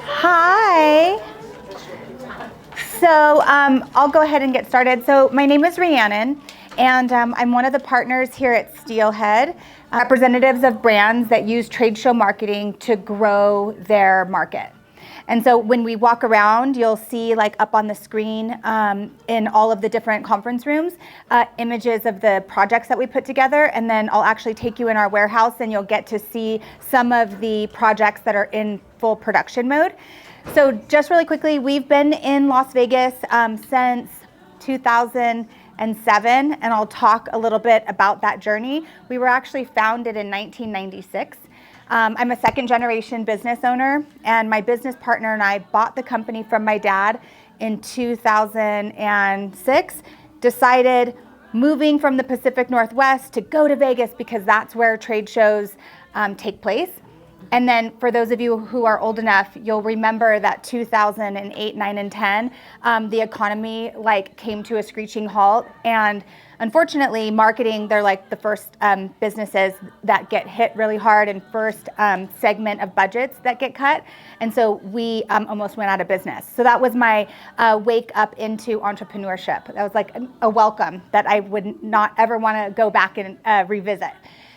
Hi. So I'll go ahead and get started. So my name is Rhiannon, and I'm one of the partners here at Steelhead, representatives of brands that use trade show marketing to grow their market. And so when we walk around, you'll see like up on the screen in all of the different conference rooms, images of the projects that we put together. And then I'll actually take you in our warehouse and you'll get to see some of the projects that are in full production mode. So just really quickly, we've been in Las Vegas since 2007, and I'll talk a little bit about that journey. We were actually founded in 1996. I'm a second generation business owner, and my business partner and I bought the company from my dad in 2006, decided moving from the Pacific Northwest to go to Vegas because that's where trade shows take place. And then for those of you who are old enough, you'll remember that 2008, 9, and 10, the economy came to a screeching halt. And unfortunately, marketing, they're like the first businesses that get hit really hard and first segment of budgets that get cut. And so we almost went out of business. So that was my wake up into entrepreneurship. That was like a welcome that I would not ever want to go back and revisit.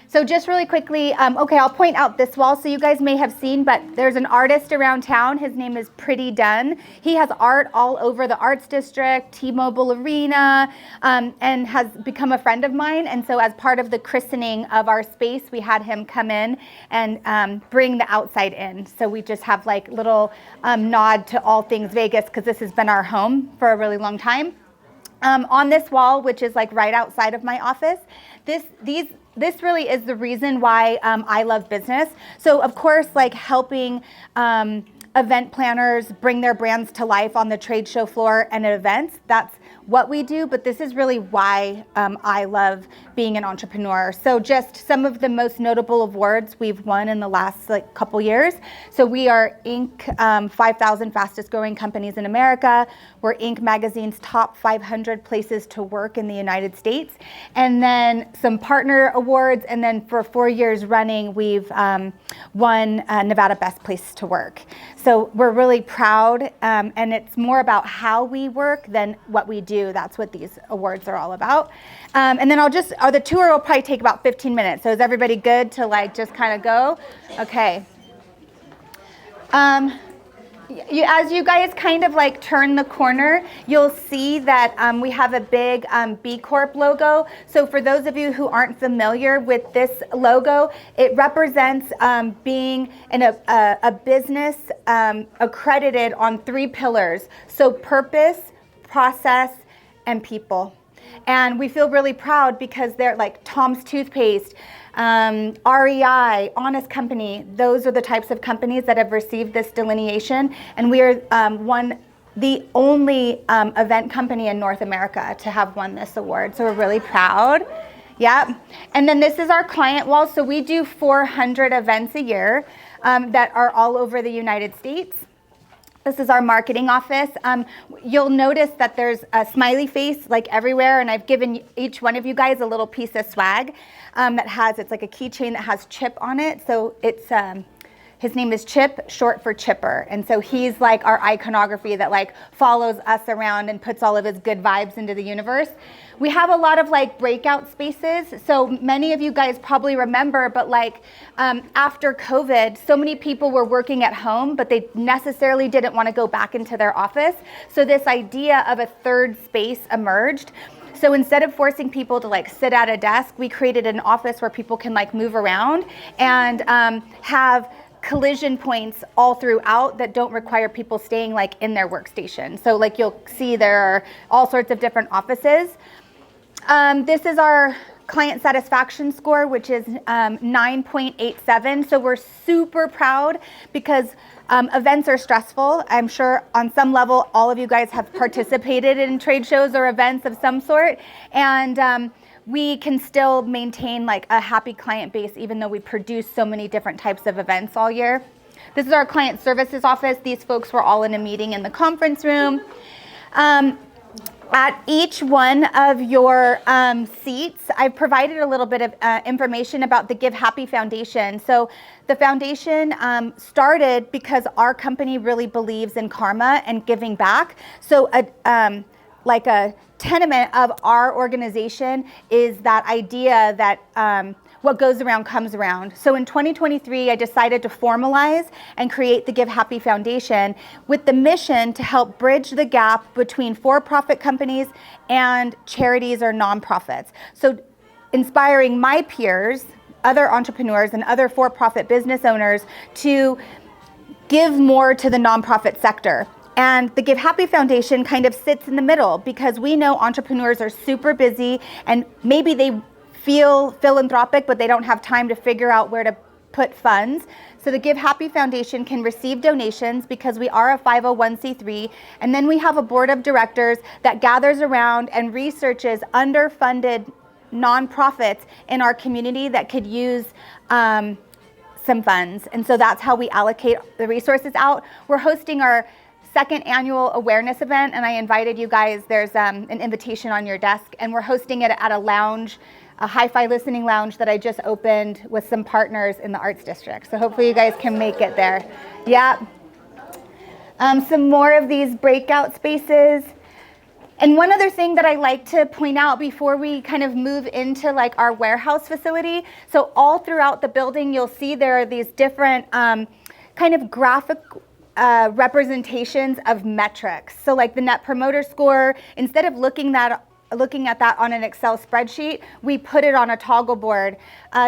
So just really quickly, okay, I'll point out this wall so you guys may have seen, but there's an artist around town. His name is Pretty Dunn. He has art all over the Arts District, T-Mobile Arena, and has become a friend of mine. And so as part of the christening of our space, we had him come in and bring the outside in. So we just have like little nod to all things Vegas because this has been our home for a really long time. On this wall, which is like right outside of my office, this really is the reason why I love business. So of course, like helping event planners bring their brands to life on the trade show floor and at events, that's what we do, but this is really why I love being an entrepreneur. So just some of the most notable awards we've won in the last couple years. So we are Inc. 5,000 fastest growing companies in America. We're Inc. magazine's top 500 places to work in the United States. And then some partner awards. And then for 4 years running, we've won Nevada Best Place to Work. So we're really proud, and it's more about how we work than what we do. That's what these awards are all about. And then the tour will probably take about 15 minutes. So is everybody good to just kind of go? Okay. As you guys kind of turn the corner, you'll see that we have a big B Corp logo. So for those of you who aren't familiar with this logo, it represents being in a business accredited on 3 pillars. So purpose, process, and people. And we feel really proud because they're like Tom's Toothpaste, REI, Honest Company. Those are the types of companies that have received this delineation. And we are the only event company in North America to have won this award. So we're really proud. Yeah. And then this is our client wall. So we do 400 events a year that are all over the United States. This is our marketing office. You'll notice that there's a smiley face everywhere, and I've given each one of you guys a little piece of swag it's like a keychain that has Chip on it. So it's his name is Chip, short for Chipper. And so he's like our iconography that follows us around and puts all of his good vibes into the universe. We have a lot of breakout spaces. So many of you guys probably remember, but after COVID, so many people were working at home, but they necessarily didn't want to go back into their office. So this idea of a third space emerged. So instead of forcing people to sit at a desk, we created an office where people can move around and have collision points all throughout that don't require people staying in their workstation. So you'll see there are all sorts of different offices. This is our client satisfaction score, which is 9.87. So we're super proud because events are stressful. I'm sure on some level, all of you guys have participated in trade shows or events of some sort. And we can still maintain a happy client base even though we produce so many different types of events all year. This is our client services office. These folks were all in a meeting in the conference room. At each one of your seats, I've provided a little bit of information about the Give Happy Foundation. So the foundation started because our company really believes in karma and giving back. So like a tenement of our organization is that idea that what goes around comes around. So in 2023, I decided to formalize and create the Give Happy Foundation with the mission to help bridge the gap between for-profit companies and charities or nonprofits. So inspiring my peers, other entrepreneurs and other for-profit business owners to give more to the nonprofit sector. And the Give Happy Foundation kind of sits in the middle because we know entrepreneurs are super busy and maybe they feel philanthropic, but they don't have time to figure out where to put funds. So the Give Happy Foundation can receive donations because we are a 501c3, and then we have a board of directors that gathers around and researches underfunded nonprofits in our community that could use some funds. And so that's how we allocate the resources out. We're hosting our second annual awareness event, and I invited you guys. There's an invitation on your desk, and we're hosting it at a lounge, a hi-fi listening lounge that I just opened with some partners in the Arts District. So hopefully you guys can make it there. Yeah. Some more of these breakout spaces. And one other thing that I like to point out before we kind of move into like our warehouse facility. So all throughout the building, you'll see there are these different kind of graphic representations of metrics. So like the Net Promoter Score, instead of looking at that on an Excel spreadsheet, we put it on a toggle board.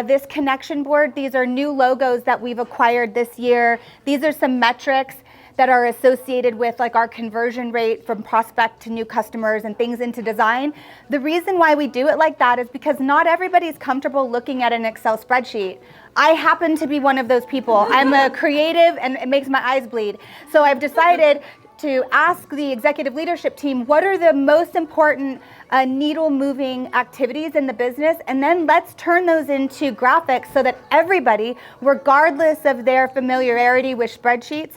This connection board, these are new logos that we've acquired this year. These are some metrics that are associated with like our conversion rate from prospect to new customers and things into design. The reason why we do it like that is because not everybody's comfortable looking at an Excel spreadsheet. I happen to be one of those people. I'm a creative and it makes my eyes bleed. So I've decided to ask the executive leadership team, what are the most important needle moving activities in the business? And then let's turn those into graphics so that everybody, regardless of their familiarity with spreadsheets,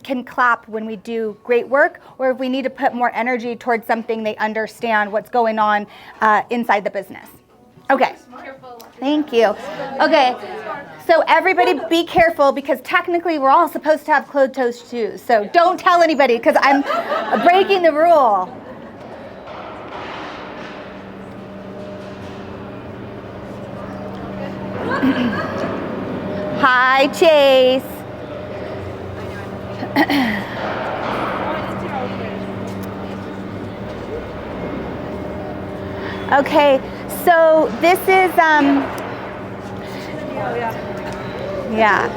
can clap when we do great work, or if we need to put more energy towards something, they understand what's going on inside the business. Okay, thank you. Okay, so everybody be careful because technically we're all supposed to have closed-toed shoes. So don't tell anybody because I'm breaking the rule. Hi, Chase. Okay, so this is, yeah.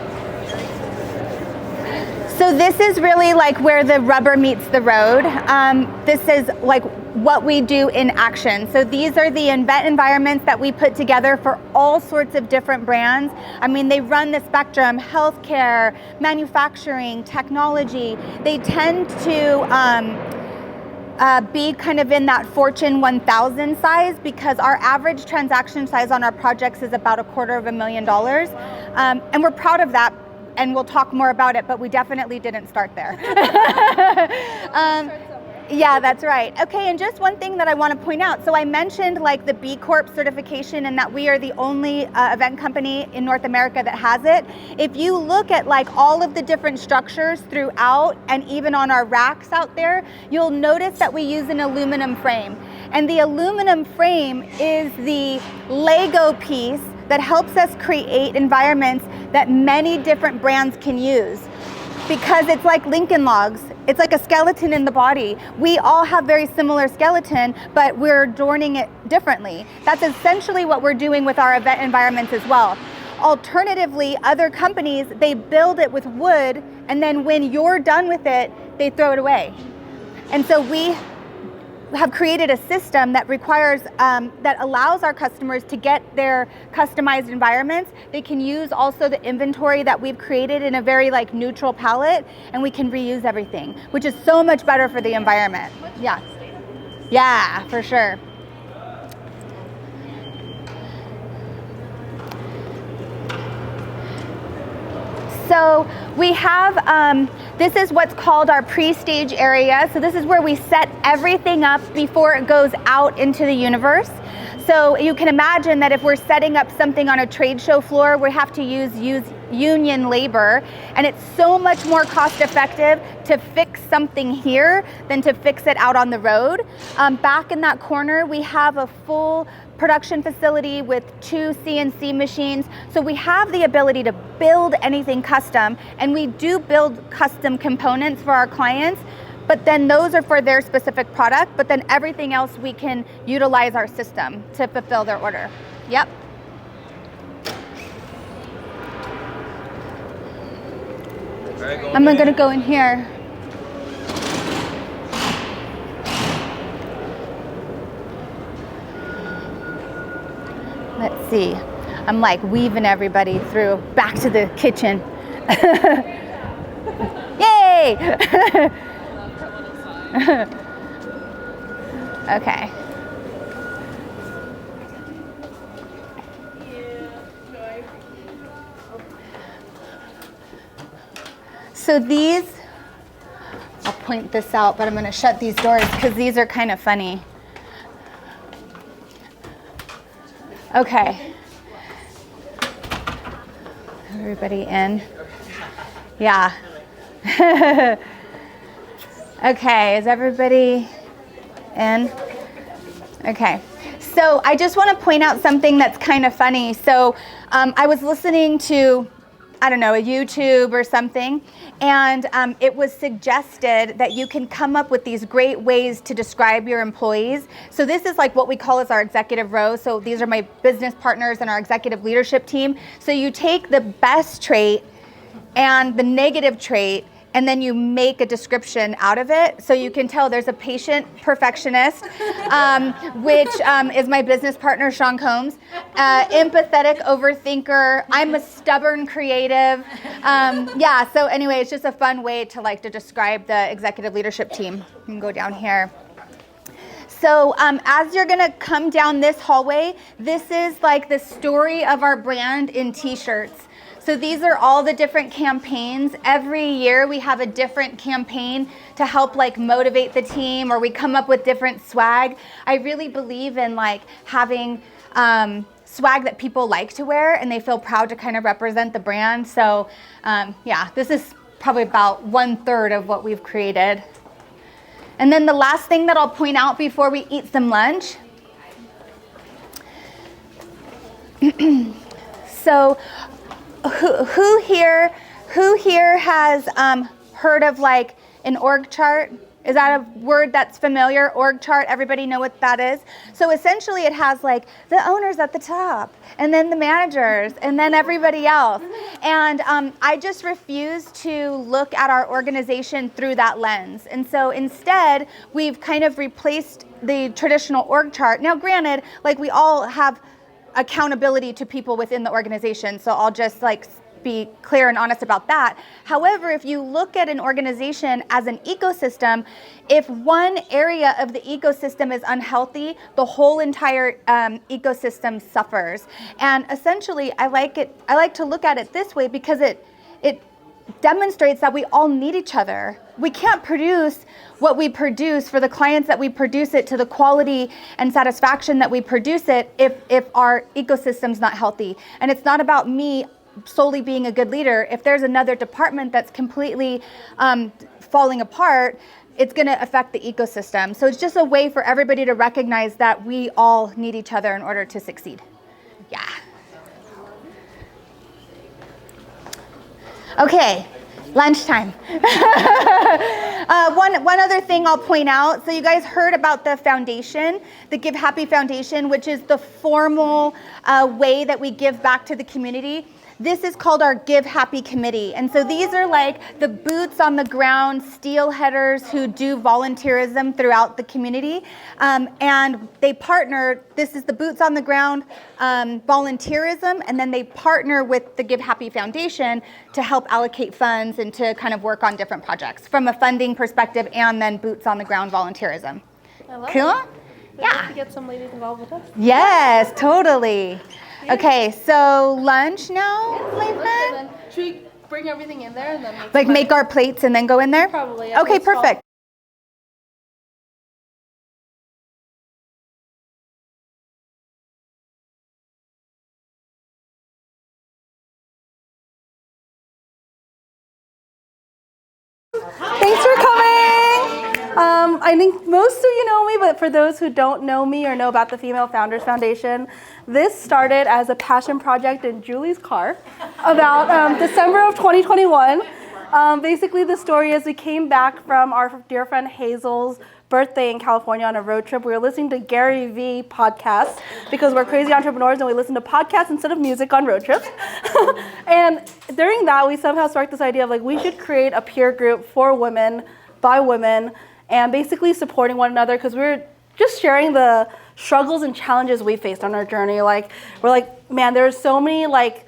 So this is really like where the rubber meets the road. This is like what we do in action. So these are the event environments that we put together for all sorts of different brands. I mean, they run the spectrum: healthcare, manufacturing, technology. They tend to be kind of in that Fortune 1000 size because our average transaction size on our projects is about $250,000. And we're proud of that. And we'll talk more about it, but we definitely didn't start there. Yeah, that's right. Okay, and just one thing that I want to point out. So I mentioned like the B Corp certification and that we are the only event company in North America that has it. If you look at like all of the different structures throughout and even on our racks out there, you'll notice that we use an aluminum frame. And the aluminum frame is the Lego piece that helps us create environments that many different brands can use. Because it's like Lincoln Logs. It's like a skeleton in the body. We all have very similar skeleton, but we're adorning it differently. That's essentially what we're doing with our event environments as well. Alternatively, other companies, they build it with wood, and then when you're done with it, they throw it away. And so we have created a system that requires, that allows our customers to get their customized environments. They can use also the inventory that we've created in a very like neutral palette, and we can reuse everything, which is so much better for the environment. Yeah, yeah, for sure. So we have, this is what's called our pre-stage area. So this is where we set everything up before it goes out into the universe. So you can imagine that if we're setting up something on a trade show floor, we have to use union labor, and it's so much more cost effective to fix something here than to fix it out on the road. Back in that corner, we have a full production facility with 2 CNC machines. So we have the ability to build anything custom, and we do build custom components for our clients, but then those are for their specific product, but then everything else we can utilize our system to fulfill their order. Yep. I'm gonna go in here. Let's see. I'm like weaving everybody through back to the kitchen. Yay! Okay. So these, I'll point this out, but I'm going to shut these doors because these are kind of funny. Okay. Everybody in? Yeah. Okay, is everybody in? Okay, so I just want to point out something that's kind of funny. So I was listening to, I don't know, a YouTube or something, and it was suggested that you can come up with these great ways to describe your employees. So this is like what we call as our executive row. So these are my business partners and our executive leadership team. So you take the best trait and the negative trait, and then you make a description out of it. So you can tell there's a patient perfectionist, which is my business partner, Sean Combs. Empathetic overthinker. I'm a stubborn creative. Yeah, so anyway, it's just a fun way to like to describe the executive leadership team. You can go down here. So as you're gonna come down this hallway, this is like the story of our brand in t-shirts. So these are all the different campaigns. Every year we have a different campaign to help like motivate the team, or we come up with different swag. I really believe in like having swag that people like to wear and they feel proud to kind of represent the brand. So yeah, this is probably about 1/3 of what we've created. And then the last thing that I'll point out before we eat some lunch. So who here has heard of like an org chart? Is that a word that's familiar? Org chart, everybody know what that is? So essentially it has like the owners at the top, and then the managers, and then everybody else. And I just refuse to look at our organization through that lens. And so instead, we've kind of replaced the traditional org chart. Now granted, like we all have accountability to people within the organization, so I'll just like be clear and honest about that. However, if you look at an organization as an ecosystem, if one area of the ecosystem is unhealthy, the whole entire ecosystem suffers. And essentially, I like to look at it this way because it demonstrates that we all need each other. We can't produce what we produce for the clients that we produce it to the quality and satisfaction that we produce it if our ecosystem's not healthy. And it's not about me solely being a good leader. If there's another department that's completely falling apart, it's going to affect the ecosystem. So it's just a way for everybody to recognize that we all need each other in order to succeed. Yeah. Okay, lunchtime. One other thing I'll point out. So you guys heard about the foundation, the Give Happy Foundation, which is the formal way that we give back to the community. This is called our Give Happy Committee. And so these are like the boots on the ground steelheaders who do volunteerism throughout the community. And they partner, this is the boots on the ground volunteerism, and then they partner with the Give Happy Foundation to help allocate funds and to kind of work on different projects from a funding perspective, and then boots on the ground volunteerism. I love cool? it. Yeah. To get some ladies involved with us. Yes, totally. Okay, so lunch now, my friend? Should we bring everything in there and then Like make our plates and then go in there? Probably. Okay, perfect. Thanks for coming. I think most of you know me, but for those who don't know me or know about the Female Founders Foundation, this started as a passion project in Julie's car about December of 2021. Basically, the story is we came back from our dear friend Hazel's birthday in California on a road trip. We were listening to Gary Vee podcasts because we're crazy entrepreneurs and we listen to podcasts instead of music on road trips. And during that, we somehow sparked this idea of like we should create a peer group for women, by women, and basically supporting one another because we're just sharing the struggles and challenges we faced on our journey. Like we're like, man, there's so many like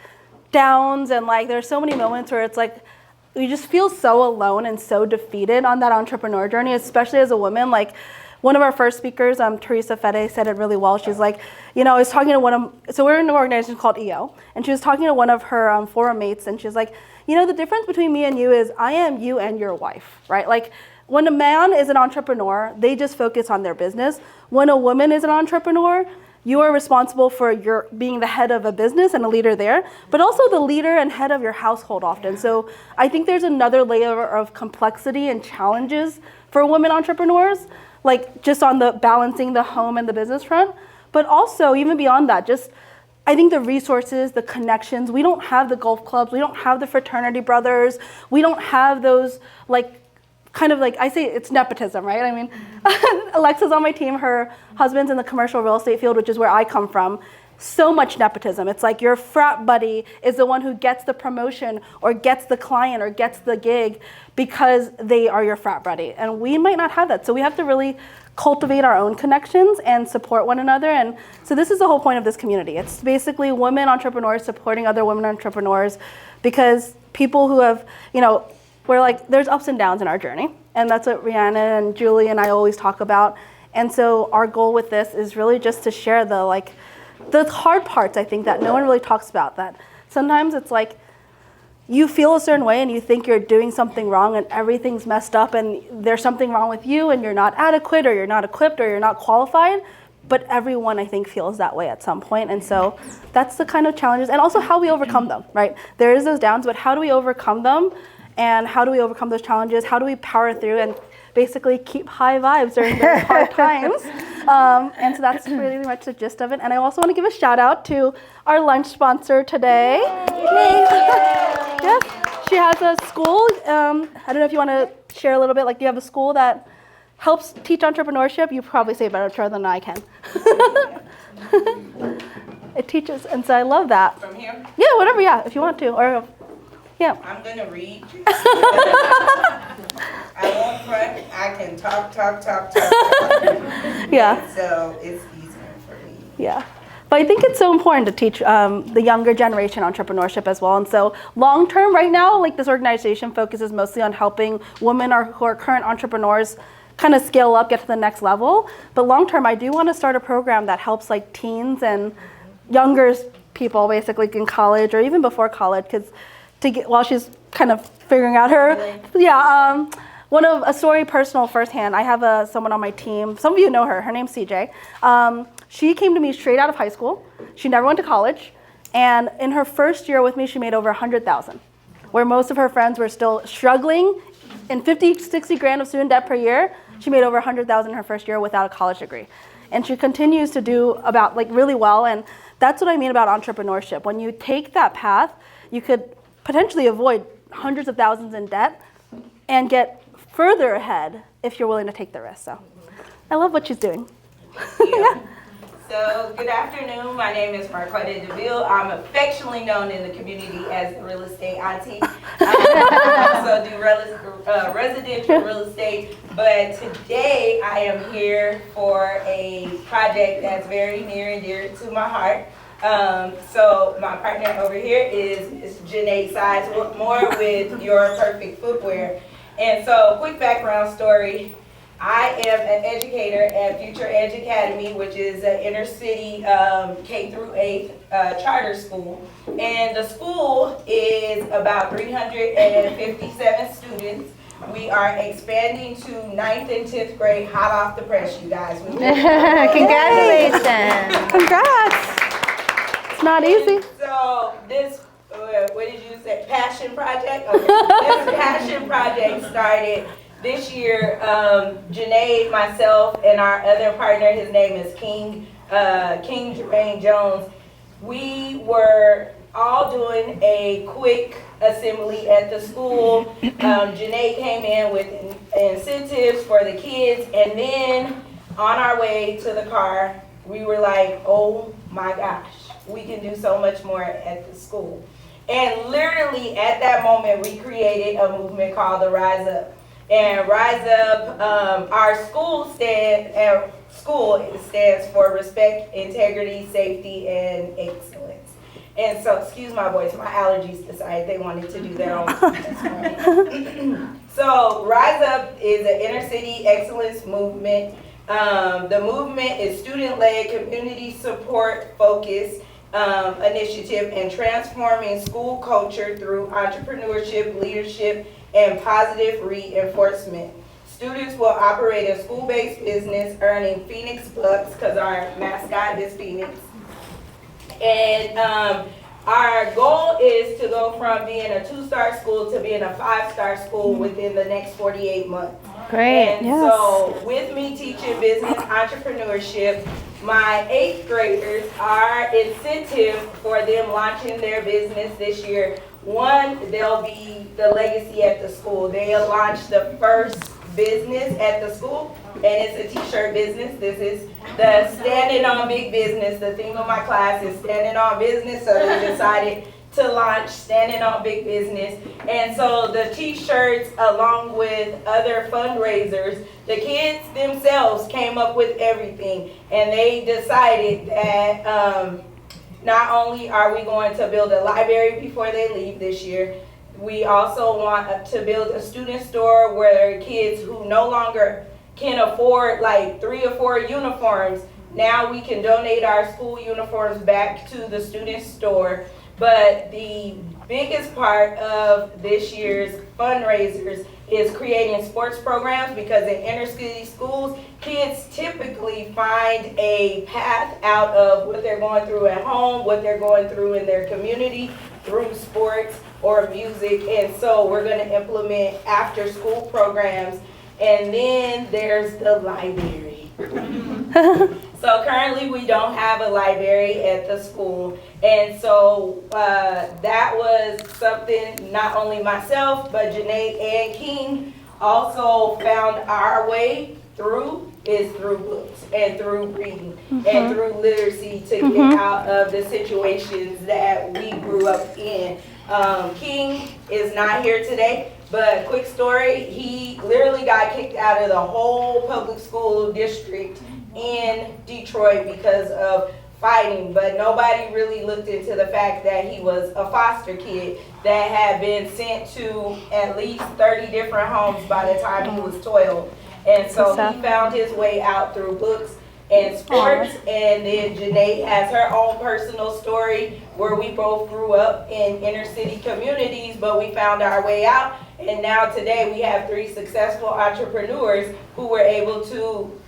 downs and like there's so many moments where it's like we just feel so alone and so defeated on that entrepreneur journey, especially as a woman. Like one of our first speakers, Teresa Fede, said it really well. She's like, you know, I was talking to so we're in an organization called EO, and she was talking to one of her forum mates, and she's like, you know, the difference between me and you is I am you and your wife, right? Like when a man is an entrepreneur, they just focus on their business. When a woman is an entrepreneur, you are responsible for your being the head of a business and a leader there, but also the leader and head of your household often. So I think there's another layer of complexity and challenges for women entrepreneurs, like just on the balancing the home and the business front, but also even beyond that, just I think the resources, the connections, we don't have the golf clubs, we don't have the fraternity brothers, we don't have those like kind of like, I say it's nepotism, right? I mean, Alexa's on my team, her husband's in the commercial real estate field, which is where I come from. So much nepotism. It's like your frat buddy is the one who gets the promotion or gets the client or gets the gig because they are your frat buddy. And we might not have that. So we have to really cultivate our own connections and support one another. And so this is the whole point of this community. It's basically women entrepreneurs supporting other women entrepreneurs because people who have, you know, we're like, there's ups and downs in our journey. And that's what Rhiannon and Julie and I always talk about. And so our goal with this is really just to share the hard parts, I think, that no one really talks about. That sometimes it's like you feel a certain way and you think you're doing something wrong and everything's messed up and there's something wrong with you and you're not adequate or you're not equipped or you're not qualified. But everyone, I think, feels that way at some point. And so that's the kind of challenges and also how we overcome them, right? There is those downs, but how do we overcome them? And how do we overcome those challenges? How do we power through and basically keep high vibes during those hard times? And so that's really much the gist of it. And I also want to give a shout out to our lunch sponsor today. Yes, she has a school. I don't know if you want to share a little bit. Like, do you have a school that helps teach entrepreneurship? You probably say better than I can. It teaches, and so I love that. From here? Yeah, whatever. Yeah, if you want to, or. Yeah. I'm going to read. I won't front. I can talk. Yeah. So it's easier for me. Yeah. But I think it's so important to teach the younger generation entrepreneurship as well. And so long term right now, like this organization focuses mostly on helping women who are current entrepreneurs kind of scale up, get to the next level. But long term, I do want to start a program that helps like teens and younger people basically in college or even before college, because while she's kind of figuring out her, a story personal firsthand. I have someone on my team. Some of you know her. Her name's CJ. She came to me straight out of high school. She never went to college, and in her first year with me, she made over $100,000, where most of her friends were still struggling. In 50, 60 grand of student debt per year, she made over $100,000 in her first year without a college degree, and she continues to do really well. And that's what I mean about entrepreneurship. When you take that path, you could potentially avoid hundreds of thousands in debt and get further ahead if you're willing to take the risk. So I love what she's doing. Yeah. So good afternoon. My name is Marquetta DeVille. I'm affectionately known in the community as the real estate auntie. I also do residential real estate, but today I am here for a project that's very near and dear to my heart. So my partner over here is Janae Sidesmore with Your Perfect Footwear. And so quick background story. I am an educator at Future Edge Academy, which is an inner city K through 8 charter school. And the school is about 357 students. We are expanding to 9th and 10th grade, hot off the press, you guys. Congratulations. Congrats. It's not easy. So this, what did you say, passion project? Okay. This passion project started this year. Janae, myself, and our other partner, his name is King Jermaine Jones. We were all doing a quick assembly at the school. Janae came in with incentives for the kids, and then on our way to the car, we were like, oh my gosh, we can do so much more at the school. And literally at that moment, we created a movement called the Rise Up. And Rise Up, our school stands for respect, integrity, safety, and excellence. And so, excuse my voice, my allergies decided they wanted to do their own thing this morning. So, Rise Up is an inner city excellence movement. The movement is student-led, community support focused initiative and transforming school culture through entrepreneurship, leadership, and positive reinforcement. Students will operate a school-based business earning Phoenix Bucks, because our mascot is Phoenix. And our goal is to go from being a 2-star school to being a 5-star school within the next 48 months. Great. And so with me teaching business entrepreneurship, my 8th graders, our incentive for them launching their business this year, one, they'll be the legacy at the school. They'll launch the first business at the school, and it's a t-shirt business. This is the Standing on Big Business. The theme of my class is Standing on Business, so they decided to launch Standing on Big Business. And so the t-shirts, along with other fundraisers, the kids themselves came up with everything, and they decided that not only are we going to build a library before they leave this year, we also want to build a student store where kids who no longer can afford like 3 or 4 uniforms, now we can donate our school uniforms back to the student store. But the biggest part of this year's fundraisers is creating sports programs, because in inner city schools, kids typically find a path out of what they're going through at home, what they're going through in their community, through sports or music. And so we're going to implement after school programs. And then there's the library. So currently we don't have a library at the school. And so that was something not only myself, but Janae and King also found our way through, is through books and through reading and through literacy to get out of the situations that we grew up in. King is not here today, but quick story, he literally got kicked out of the whole public school district in Detroit because of fighting, but nobody really looked into the fact that he was a foster kid that had been sent to at least 30 different homes by the time he was 12. And so he found his way out through books and sports. And then Janae has her own personal story where we both grew up in inner city communities, but we found our way out. And now today we have 3 successful entrepreneurs who were able to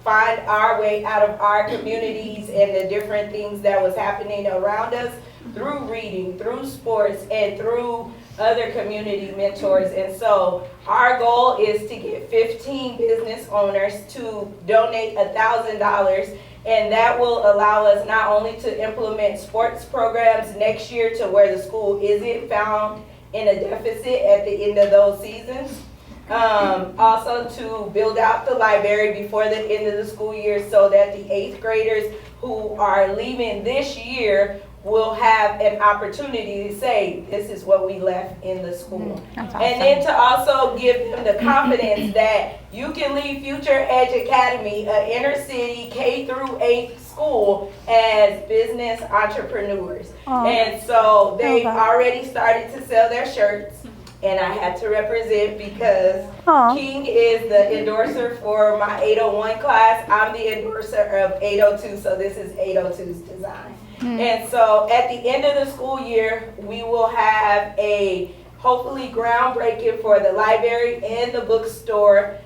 find our way out of our communities and the different things that was happening around us through reading, through sports, and through other community mentors. And so our goal is to get 15 business owners to donate $1,000, and that will allow us not only to implement sports programs next year to where the school isn't found in a deficit at the end of those seasons, also to build out the library before the end of the school year so that the 8th graders who are leaving this year will have an opportunity to say, this is what we left in the school. That's awesome. And then to also give them the confidence that you can leave Future Edge Academy, an inner city K through 8 school, as business entrepreneurs. And so they've already started to sell their shirts. and I had to represent because Aw. King is the endorser for my 801 class. I'm the endorser of 802, so this is 802's design. And so at the end of the school year, we will have a hopefully groundbreaking for the library and the bookstore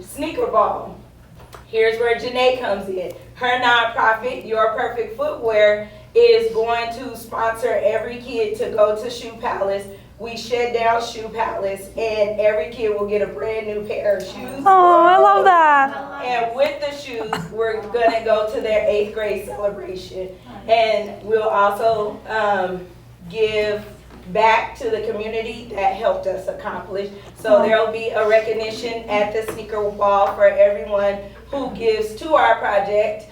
sneaker ball. Here's where Janae comes in. Her nonprofit, Your Perfect Footwear, is going to sponsor every kid to go to Shoe Palace. We shut down Shoe Palace, and every kid will get a brand new pair of shoes. Oh, I love that. And with the shoes, we're gonna go to their 8th grade celebration. And we'll also give back to the community that helped us accomplish. So there'll be a recognition at the sneaker ball for everyone who gives to our project.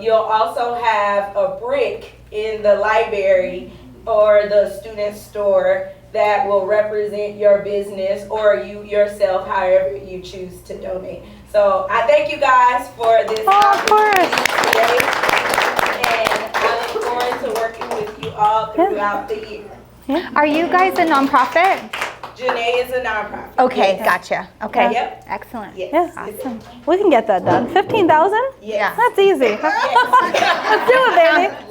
You'll also have a brick in the library or the student store that will represent your business or you yourself, however you choose to donate. So I thank you guys for this opportunity today, and I look forward to working with you all throughout the year. Are you guys a nonprofit? Janae is a nonprofit. Okay, Yes. gotcha. Okay, Yep. excellent. Yes. Yes. Awesome. We can get that done. 15,000? Yes. That's easy. Let's do it,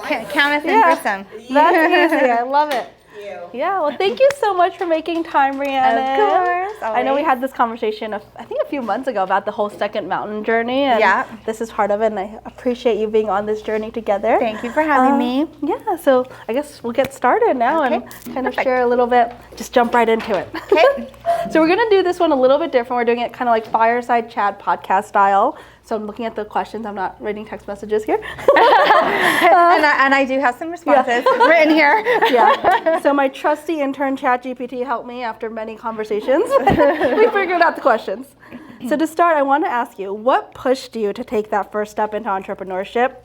baby. Count us in Yeah. for some. That's easy. I love it. Yeah. Yeah, well, thank you so much for making time, Rhiannon. Of course, I know we always. had this conversation, I think a few months ago, about the whole second mountain journey. And Yeah. this is part of it, and I appreciate you being on this journey together. Thank you for having me. Yeah, so I guess we'll get started now and kind of perfect. share a little bit, just jump right into it. Okay. So we're going to do this one a little bit different. We're doing it kind of like fireside chat podcast style. So I'm looking at the questions. I'm not reading text messages here. And I do have some responses written here. Yeah. So my trusty intern ChatGPT helped me after many conversations. We figured out the questions. So to start, I want to ask you, what pushed you to take that first step into entrepreneurship?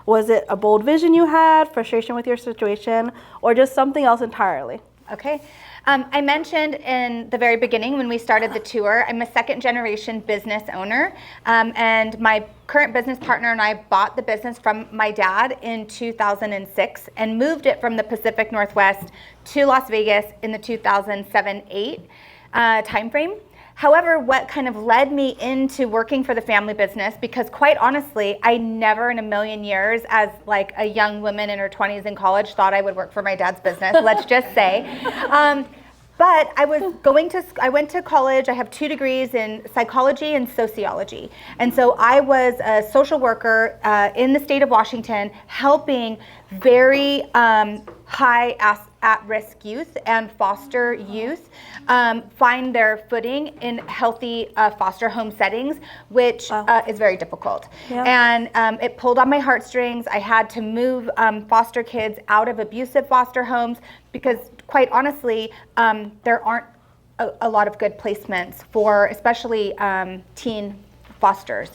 Was it a bold vision you had, frustration with your situation, or just something else entirely? Okay. I mentioned in the very beginning when we started the tour, I'm a second generation business owner. And my current business partner and I bought the business from my dad in 2006 and moved it from the Pacific Northwest to Las Vegas in the 2007-8 timeframe. However, what kind of led me into working for the family business, because quite honestly, I never in a million years as like a young woman in her 20s in college thought I would work for my dad's business, let's just say. But I went to college. I have 2 degrees in psychology and sociology. And so I was a social worker in the state of Washington helping very high at-risk youth and foster youth find their footing in healthy foster home settings, which is very difficult. Yeah. And it pulled on my heartstrings. I had to move foster kids out of abusive foster homes because, quite honestly, there aren't a lot of good placements for especially teen fosters.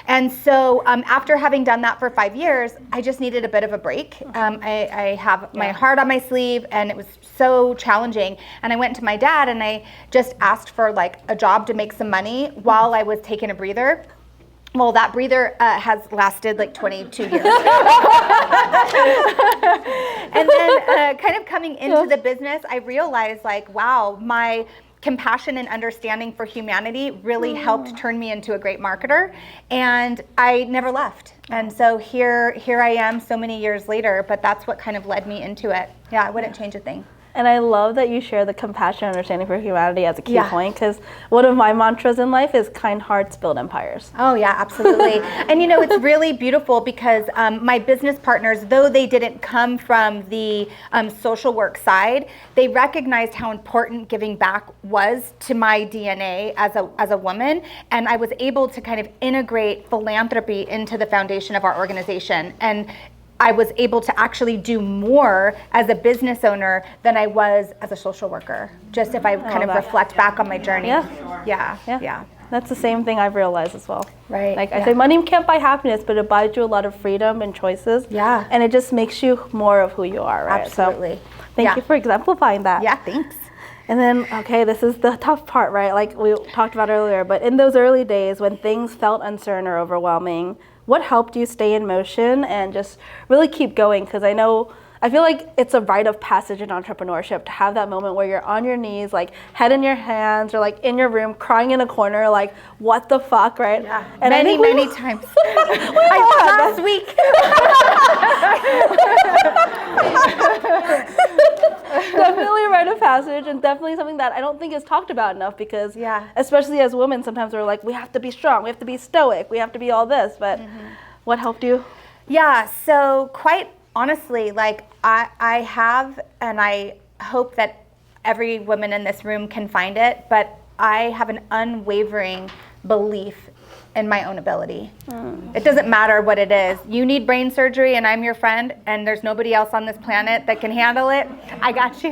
And so after having done that for 5 years, I just needed a bit of a break. I have my heart on my sleeve, and it was so challenging. And I went to my dad and I just asked for like a job to make some money while I was taking a breather. Well, that breather has lasted like 22 years. And then kind of coming into the business, I realized like, wow, my compassion and understanding for humanity really helped turn me into a great marketer, and I never left. And so here I am so many years later, but that's what kind of led me into it. Yeah, I wouldn't change a thing. And I love that you share the compassion and understanding for humanity as a key Yeah. point, because one of my mantras in life is kind hearts build empires. Oh yeah, absolutely. And you know, it's really beautiful because my business partners, though they didn't come from the social work side, they recognized how important giving back was to my DNA as a woman, and I was able to kind of integrate philanthropy into the foundation of our organization. And I was able to actually do more as a business owner than I was as a social worker, just if I kind of reflect back on my journey. Yeah. That's the same thing I've realized as well. Right. Like I say, money can't buy happiness, but it buys you a lot of freedom and choices. Yeah. And it just makes you more of who you are, right? Absolutely. So thank you for exemplifying that. Yeah, thanks. And then, okay, this is the tough part, right? Like we talked about earlier, but in those early days when things felt uncertain or overwhelming, what helped you stay in motion and just really keep going? Because I know I feel like it's a rite of passage in entrepreneurship to have that moment where you're on your knees, like head in your hands, or like in your room crying in a corner, like what the fuck, right? Yeah. And many times. Last week. Definitely a rite of passage, and definitely something that I don't think is talked about enough, because especially as women, sometimes we're like, we have to be strong, we have to be stoic, we have to be all this, but what helped you? Yeah, so quite honestly, like I have, and I hope that every woman in this room can find it, but I have an unwavering belief in my own ability. It doesn't matter what it is. You need brain surgery and I'm your friend, and there's nobody else on this planet that can handle it. I got you.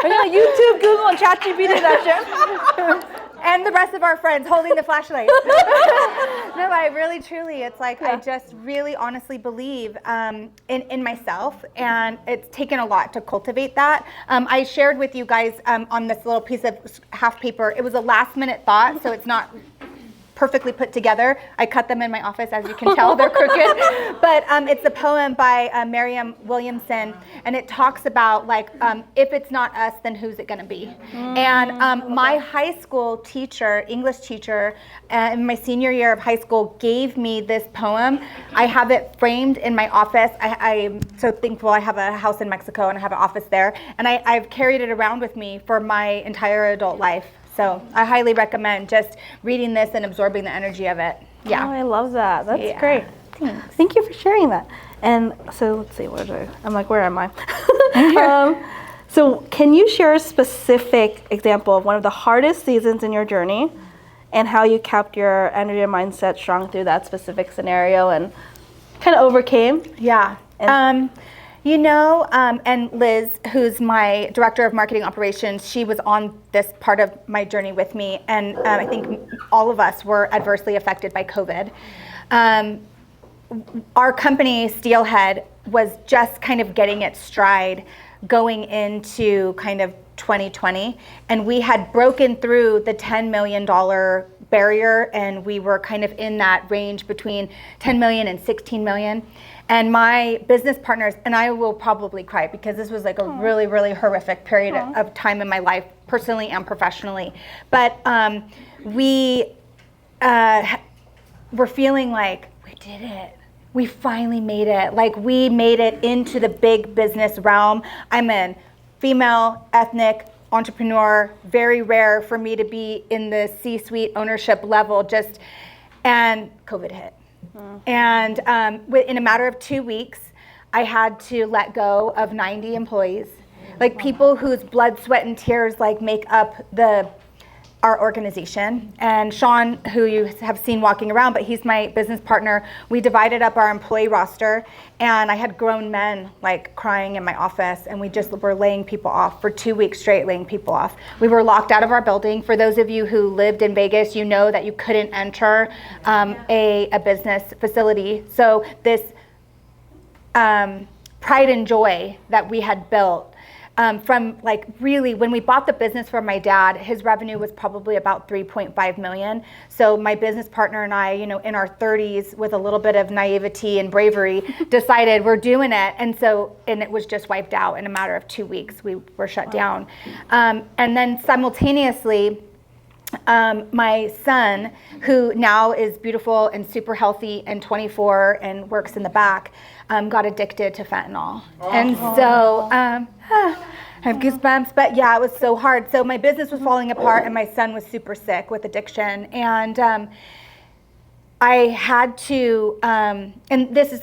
We're gonna YouTube, Google, and ChatGPT that shit. And the rest of our friends holding the flashlight. No, I really, truly, it's like, I just really honestly believe in myself, and it's taken a lot to cultivate that. I shared with you guys on this little piece of half paper, it was a last minute thought, so it's not perfectly put together. I cut them in my office, as you can tell, they're crooked. But it's a poem by Mariam Williamson, and it talks about like, if it's not us, then who's it gonna be? And my high school teacher, English teacher, in my senior year of high school gave me this poem. I have it framed in my office. I'm so thankful I have a house in Mexico and I have an office there. And I've carried it around with me for my entire adult life. So I highly recommend just reading this and absorbing the energy of it. Yeah. Oh, I love that. That's great. Thanks. Thank you for sharing that. And so let's see, I'm like, where am I? So can you share a specific example of one of the hardest seasons in your journey and how you kept your energy and mindset strong through that specific scenario and kind of overcame? Yeah. You know, and Liz, who's my director of marketing operations, she was on this part of my journey with me, and I think all of us were adversely affected by COVID. Our company, Steelhead, was just kind of getting its stride going into kind of 2020, and we had broken through the $10 million barrier, and we were kind of in that range between 10 million and 16 million. And my business partners, and I will probably cry because this was like a really, really horrific period of time in my life, personally and professionally. But we were feeling like, we did it. We finally made it. Like, we made it into the big business realm. I'm a female, ethnic entrepreneur, very rare for me to be in the C-suite ownership level, and COVID hit. And in a matter of 2 weeks, I had to let go of 90 employees, like people whose blood, sweat, and tears like make up our organization. And Sean, who you have seen walking around, but he's my business partner, we divided up our employee roster, and I had grown men like crying in my office, and we just were laying people off for 2 weeks straight, laying people off. We were locked out of our building. For those of you who lived in Vegas, you know that you couldn't enter a business facility. So this pride and joy that we had built, from like really, when we bought the business for my dad, his revenue was probably about 3.5 million. So my business partner and I, you know, in our 30s with a little bit of naivety and bravery, decided we're doing it. And it was just wiped out in a matter of 2 weeks. We were shut down. And then simultaneously, my son, who now is beautiful and super healthy and 24 and works in the back, got addicted to fentanyl. And so I have goosebumps, but yeah, it was so hard. So my business was falling apart and my son was super sick with addiction. And I had to, and this is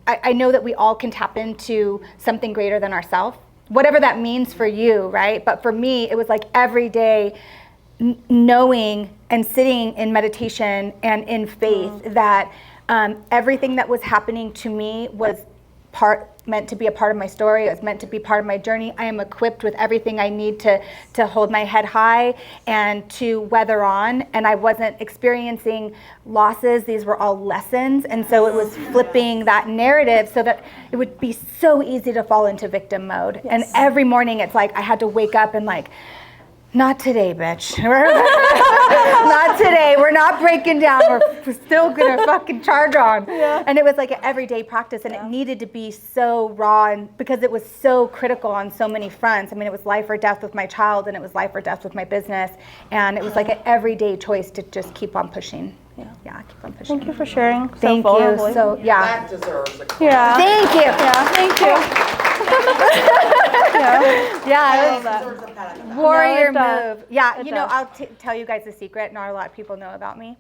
I know that we all can tap into something greater than ourselves, whatever that means for you, right? But for me, it was like every day knowing and sitting in meditation and in faith that everything that was happening to me was meant to be a part of my story. It was meant to be part of my journey. I am equipped with everything I need to hold my head high and to weather on. And I wasn't experiencing losses. These were all lessons. And so it was flipping that narrative so that it would be so easy to fall into victim mode. Yes. And every morning it's like I had to wake up and like, not today, bitch. Not today. We're not breaking down. We're still gonna fucking charge on. Yeah. And it was like an everyday practice, and it needed to be so raw, and because it was so critical on so many fronts. I mean, it was life or death with my child, and it was life or death with my business, and it was like an everyday choice to just keep on pushing. Yeah, keep on pushing. Thank you for sharing. Thank you. So That deserves a clap. Yeah. Thank you. Yeah. Thank you. Yeah. That deserves a pat on the back. Warrior No, it does. move. Yeah, It you know, does. I'll tell you guys a secret. Not a lot of people know about me.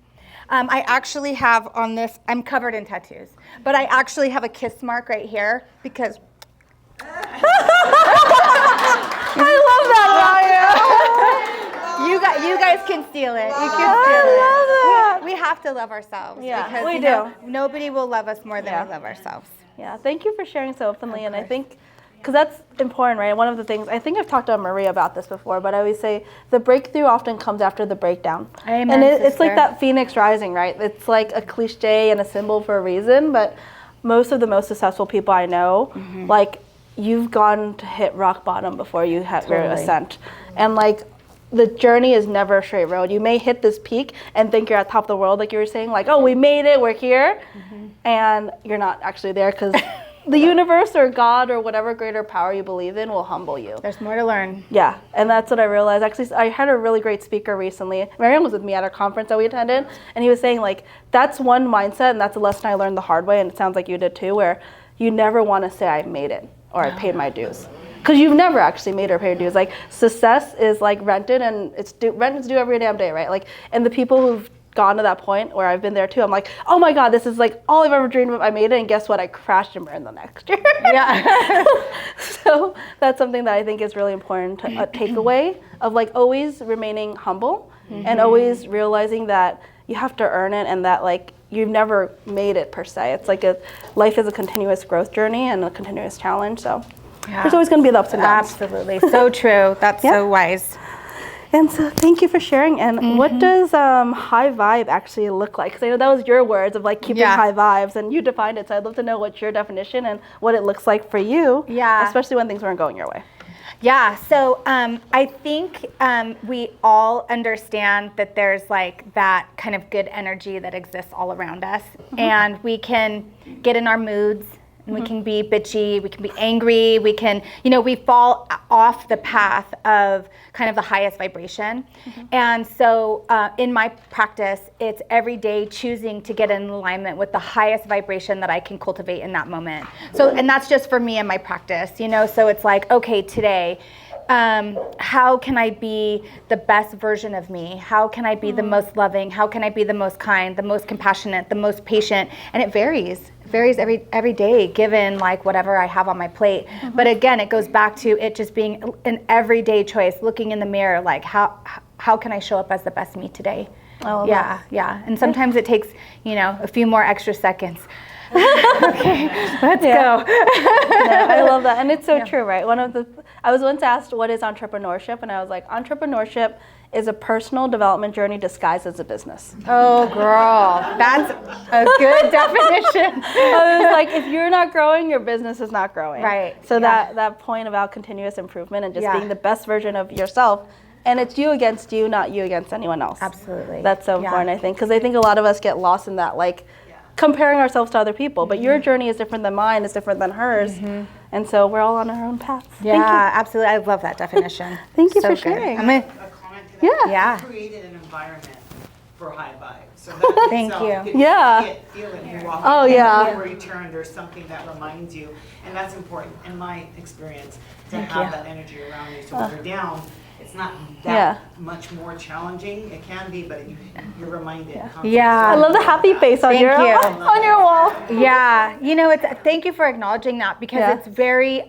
I actually have on this, I'm covered in tattoos, but I actually have a kiss mark right here because. I love that, Ryan. You guys can steal it. You can steal I love it. We have to love ourselves. Yeah, because, we you do. know, nobody will love us more than Yeah. we love ourselves. Yeah, thank you for sharing so openly. And I think, because that's important, right? One of the things, I think I've talked to Maria about this before, but I always say the breakthrough often comes after the breakdown. Amen, and it's like sister. that phoenix rising, right? It's like a cliche and a symbol for a reason, but most of the most successful people I know, like, you've gone to hit rock bottom before you have your Totally. ascent. And like, the journey is never a straight road. You may hit this peak and think you're at top of the world, like you were saying, like, oh, we made it, we're here. And you're not actually there, because the universe or God or whatever greater power you believe in will humble you. There's more to learn. Yeah, and that's what I realized. Actually, I had a really great speaker recently. Rhiannon was with me at a conference that we attended, and he was saying, like, that's one mindset, and that's a lesson I learned the hard way, and it sounds like you did too, where you never want to say I made it or I paid my dues. Because you've never actually made or paid dues. Like, success is like rented, and rent is due every damn day, right? Like, and the people who've gone to that point where I've been there too, I'm like, oh my God, this is like all I've ever dreamed of. I made it, and guess what? I crashed and burned the next year. Yeah. So that's something that I think is really important to take away, of like always remaining humble and always realizing that you have to earn it, and that like you've never made it per se. It's like life is a continuous growth journey and a continuous challenge. So there's always going to be the ups and downs. Absolutely. So true. That's so wise. And so thank you for sharing. And what does high vibe actually look like? Because I know that was your words of like keeping high vibes, and you defined it. So I'd love to know what's your definition and what it looks like for you, especially when things weren't going your way. Yeah, so I think we all understand that there's like that kind of good energy that exists all around us, and we can get in our moods, and we can be bitchy, we can be angry, we can, you know, we fall off the path of kind of the highest vibration. And so in my practice, it's every day choosing to get in alignment with the highest vibration that I can cultivate in that moment. So, and that's just for me and my practice, you know, so it's like, okay, today, how can I be the best version of me? How can I be the most loving? How can I be the most kind, the most compassionate, the most patient? And it varies every day, given like whatever I have on my plate. But again, it goes back to it just being an everyday choice, looking in the mirror, like how can I show up as the best me today? Yeah. And sometimes it takes, you know, a few more extra seconds. Okay, let's go. Yeah, I love that. And it's so true, right? I was once asked, what is entrepreneurship? And I was like, entrepreneurship is a personal development journey disguised as a business. Oh, girl, that's a good definition. I was like, if you're not growing, your business is not growing. Right. So that point about continuous improvement and just being the best version of yourself. And it's you against you, not you against anyone else. Absolutely. That's so important, I think, because I think a lot of us get lost in that, like, comparing ourselves to other people. But your journey is different than mine, it's different than hers. And so we're all on our own paths. Yeah, absolutely. I love that definition. Thank you So for good. sharing. A comment to that. Yeah. You created an environment for high vibe. So that Thank itself, you. you get feeling you walk Oh, in, yeah. everywhere you turn, there's something that reminds you, and that's important in my experience to have that energy around you. So when you're down, it's not that much more challenging. It can be, but you're reminded. constantly. Yeah. I love the happy face on Thank your you. on your wall. Yeah, you know, thank you for acknowledging that, because it's very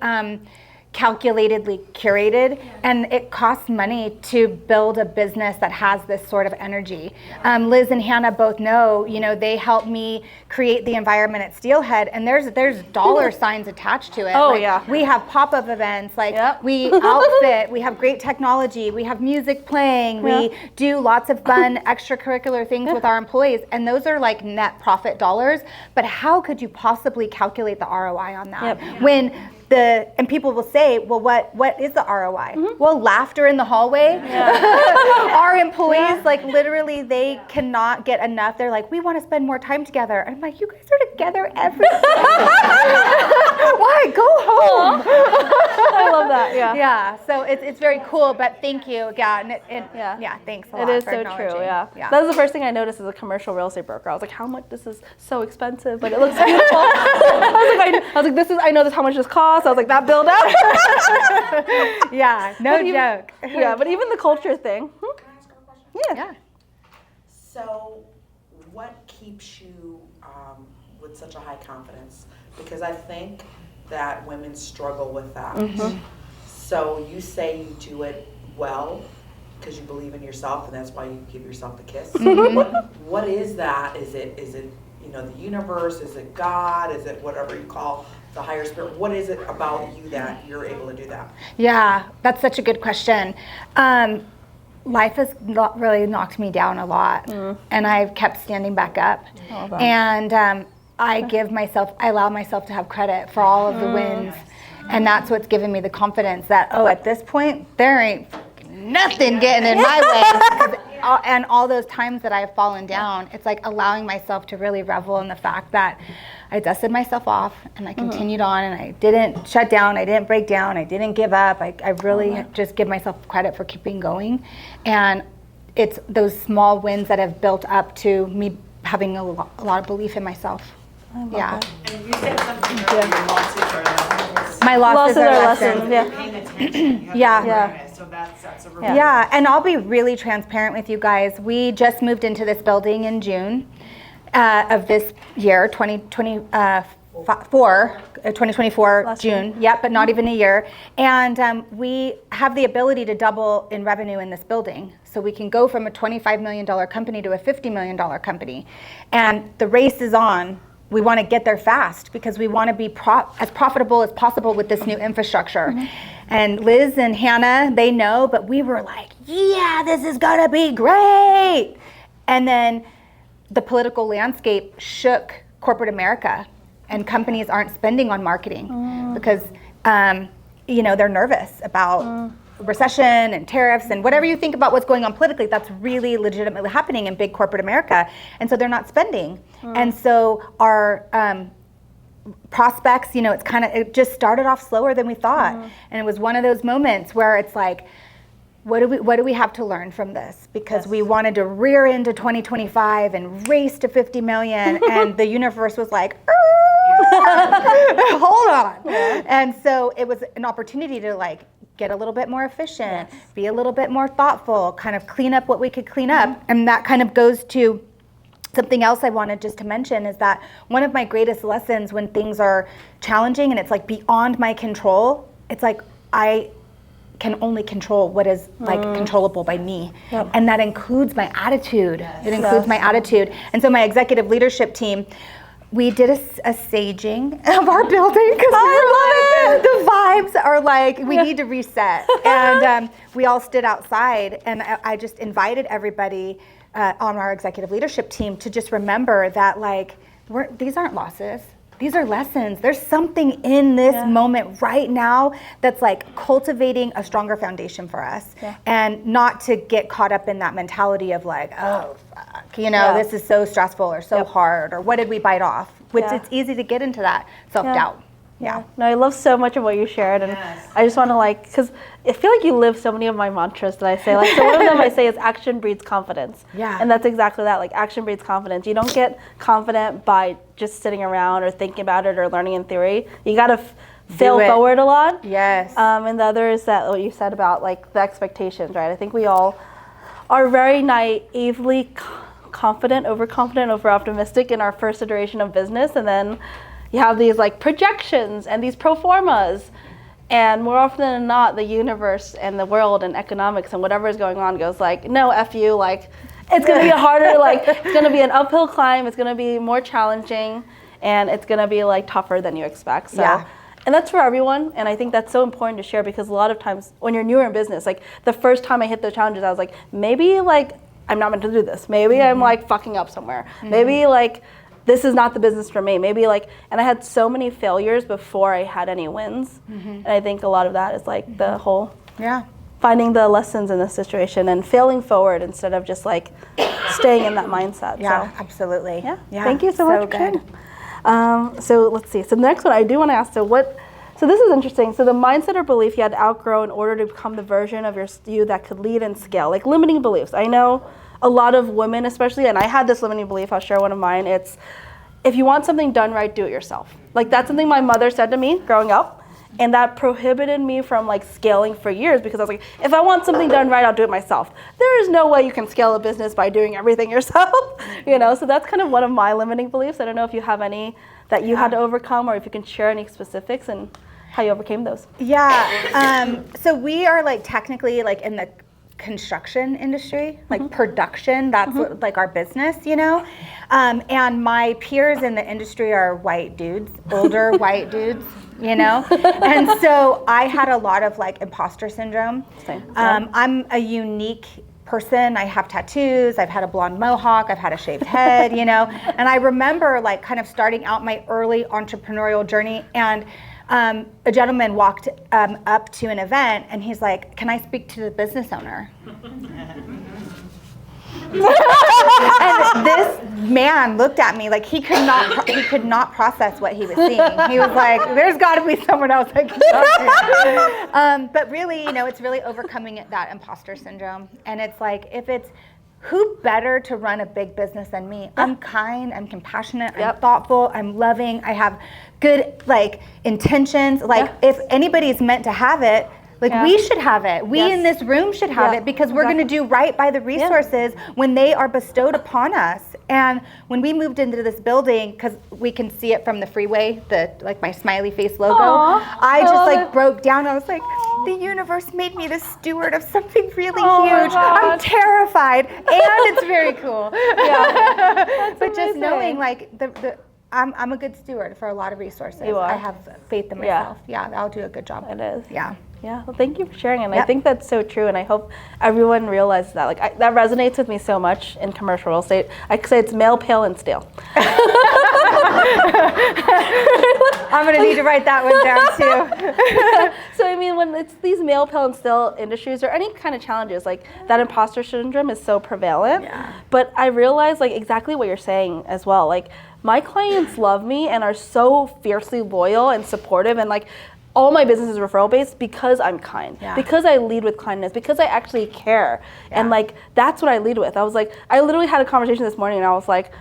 calculatedly curated, and it costs money to build a business that has this sort of energy. Liz and Hannah both know, you know, they helped me create the environment at Steelhead, and there's dollar signs attached to it. Oh, Like, yeah. we have pop-up events, like we outfit, we have great technology, we have music playing, we do lots of fun extracurricular things with our employees, and those are like net profit dollars. But how could you possibly calculate the ROI on that when and people will say, well, what is the ROI? Well, laughter in the hallway. Our employees, like literally, they cannot get enough. They're like, we want to spend more time together. And I'm like, you guys are together every day. Why? Go home. I love that. Yeah. Yeah. So it's very cool. But thank you. Yeah. Thanks a lot. It is for so true. acknowledging. Yeah. That was the first thing I noticed as a commercial real estate broker. I was like, how much? This is so expensive, but it looks beautiful. I was like, I know this how much this costs. I was like, that build up. Yeah. No joke. Yeah, but even the culture thing. Can I ask her a question? Yeah. So, what keeps you with such a high confidence? Because I think that women struggle with that. So you say you do it well because you believe in yourself, and that's why you give yourself the kiss. What is that? Is it the universe? Is it God? Is it whatever you call the higher spirit? What is it about you that you're able to do that? Yeah, that's such a good question. Life has really knocked me down a lot, and I've kept standing back up. And I allow myself to have credit for all of the wins, and that's what's given me the confidence that, at this point, there ain't nothing getting in my way. And all those times that I've fallen down, it's like allowing myself to really revel in the fact that I dusted myself off and I continued on, and I didn't shut down, I didn't break down, I didn't give up. I really just give myself credit for keeping going. And it's those small wins that have built up to me having a lot of belief in myself. Yeah. And you said something earlier, your losses are lessons. My losses are lessons. You're paying attention. You have Yeah. awareness, so that's a real Yeah, and I'll be really transparent with you guys. We just moved into this building in June of this year, 2024, Last June. Yep, but not even a year. And we have the ability to double in revenue in this building. So we can go from a $25 million company to a $50 million company. And the race is on. We want to get there fast because we want to be as profitable as possible with this new infrastructure. And Liz and Hannah, they know, but we were like, yeah, this is going to be great. And then the political landscape shook corporate America, and companies aren't spending on marketing because, they're nervous about recession and tariffs and whatever you think about what's going on politically, that's really legitimately happening in big corporate America. And so they're not spending. And so our prospects, it just started off slower than we thought. And it was one of those moments where it's like, what do we have to learn from this? Because we wanted to rear into 2025 and race to 50 million, and the universe was like, hold on. And so it was an opportunity to get a little bit more efficient, be a little bit more thoughtful, kind of clean up what we could clean up. And that kind of goes to something else I wanted just to mention, is that one of my greatest lessons when things are challenging and it's beyond my control, it's like I can only control what is controllable by me. And that includes my attitude. It includes my attitude. And so my executive leadership team, we did a saging of our building because the vibes are we need to reset. And we all stood outside, and I just invited everybody on our executive leadership team to just remember that these aren't losses. These are lessons. There's something in this moment right now that's cultivating a stronger foundation for us, and not to get caught up in that mentality of oh, fuck, this is so stressful or so hard, or what did we bite off? Which it's easy to get into that self-doubt. Yeah. No, I love so much of what you shared, and I just want to because I feel like you live so many of my mantras that I say. So one of them I say is action breeds confidence. Yeah. And that's exactly that. Action breeds confidence. You don't get confident by just sitting around or thinking about it or learning in theory. You got to fail forward a lot. Yes. And the other is that what you said about the expectations, right? I think we all are very naively confident, overconfident, over-optimistic in our first iteration of business, and then you have these projections and these pro formas, and more often than not, the universe and the world and economics and whatever is going on goes no, F you, it's gonna be harder, it's gonna be an uphill climb, it's gonna be more challenging, and it's gonna be tougher than you expect. So, and that's for everyone, and I think that's so important to share, because a lot of times when you're newer in business, the first time I hit those challenges, I was maybe I'm not meant to do this. Maybe I'm fucking up somewhere. Maybe this is not the business for me. Maybe like, and I had so many failures before I had any wins. And I think a lot of that is like the whole finding the lessons in the situation and failing forward instead of just like staying in that mindset. Yeah, So, absolutely. yeah. Thank you so much for sharing. So let's see. So the next one I do want to ask, so this is interesting. So the mindset or belief you had to outgrow in order to become the version of you that could lead and scale, like limiting beliefs. I know a lot of women especially, and I had this limiting belief, I'll share one of mine. It's, if you want something done right, do it yourself. Like that's something my mother said to me growing up. And that prohibited me from like scaling for years because I was like, if I want something done right, I'll do it myself. There is no way you can scale a business by doing everything yourself, you know? So that's kind of one of my limiting beliefs. I don't know if you have any that you had to overcome or if you can share any specifics and how you overcame those. Yeah, so we are like technically like in the construction industry, like production, that's what, like our business, you know? And my peers in the industry are white dudes, older white dudes, you know? And so I had a lot of like imposter syndrome. I'm a unique person. I have tattoos, I've had a blonde mohawk, I've had a shaved head, you know? And I remember like kind of starting out my early entrepreneurial journey, and a gentleman walked up to an event and he's like, "Can I speak to the business owner?" And this man looked at me like he could not process what he was seeing. He was like, "There's got to be someone else I can talk to." But really, you know, it's really overcoming that imposter syndrome. And it's like, if it's, who better to run a big business than me? I'm kind, I'm compassionate, I'm thoughtful, I'm loving, I have good like intentions. Like if anybody's meant to have it, like we should have it. We in this room should have it, because we're going to do right by the resources when they are bestowed upon us. And when we moved into this building, because we can see it from the freeway, the like my smiley face logo, I just like broke down. I was like, the universe made me the steward of something really huge. I'm terrified, and it's very cool. But just knowing like I'm a good steward for a lot of resources. I have faith in myself. Yeah, I'll do a good job. It is. Yeah. Yeah, well, thank you for sharing, and I think that's so true, and I hope everyone realizes that. Like, that resonates with me so much in commercial real estate. I could say it's male, pale, and stale. I'm gonna need to write that one down too. So I mean, when it's these male, pale, and stale industries or any kind of challenges, like that imposter syndrome is so prevalent. But I realize like exactly what you're saying as well. Like my clients love me and are so fiercely loyal and supportive, and like all my business is referral based because I'm kind, because I lead with kindness, because I actually care. And like, that's what I lead with. I was like, I literally had a conversation this morning and I was like,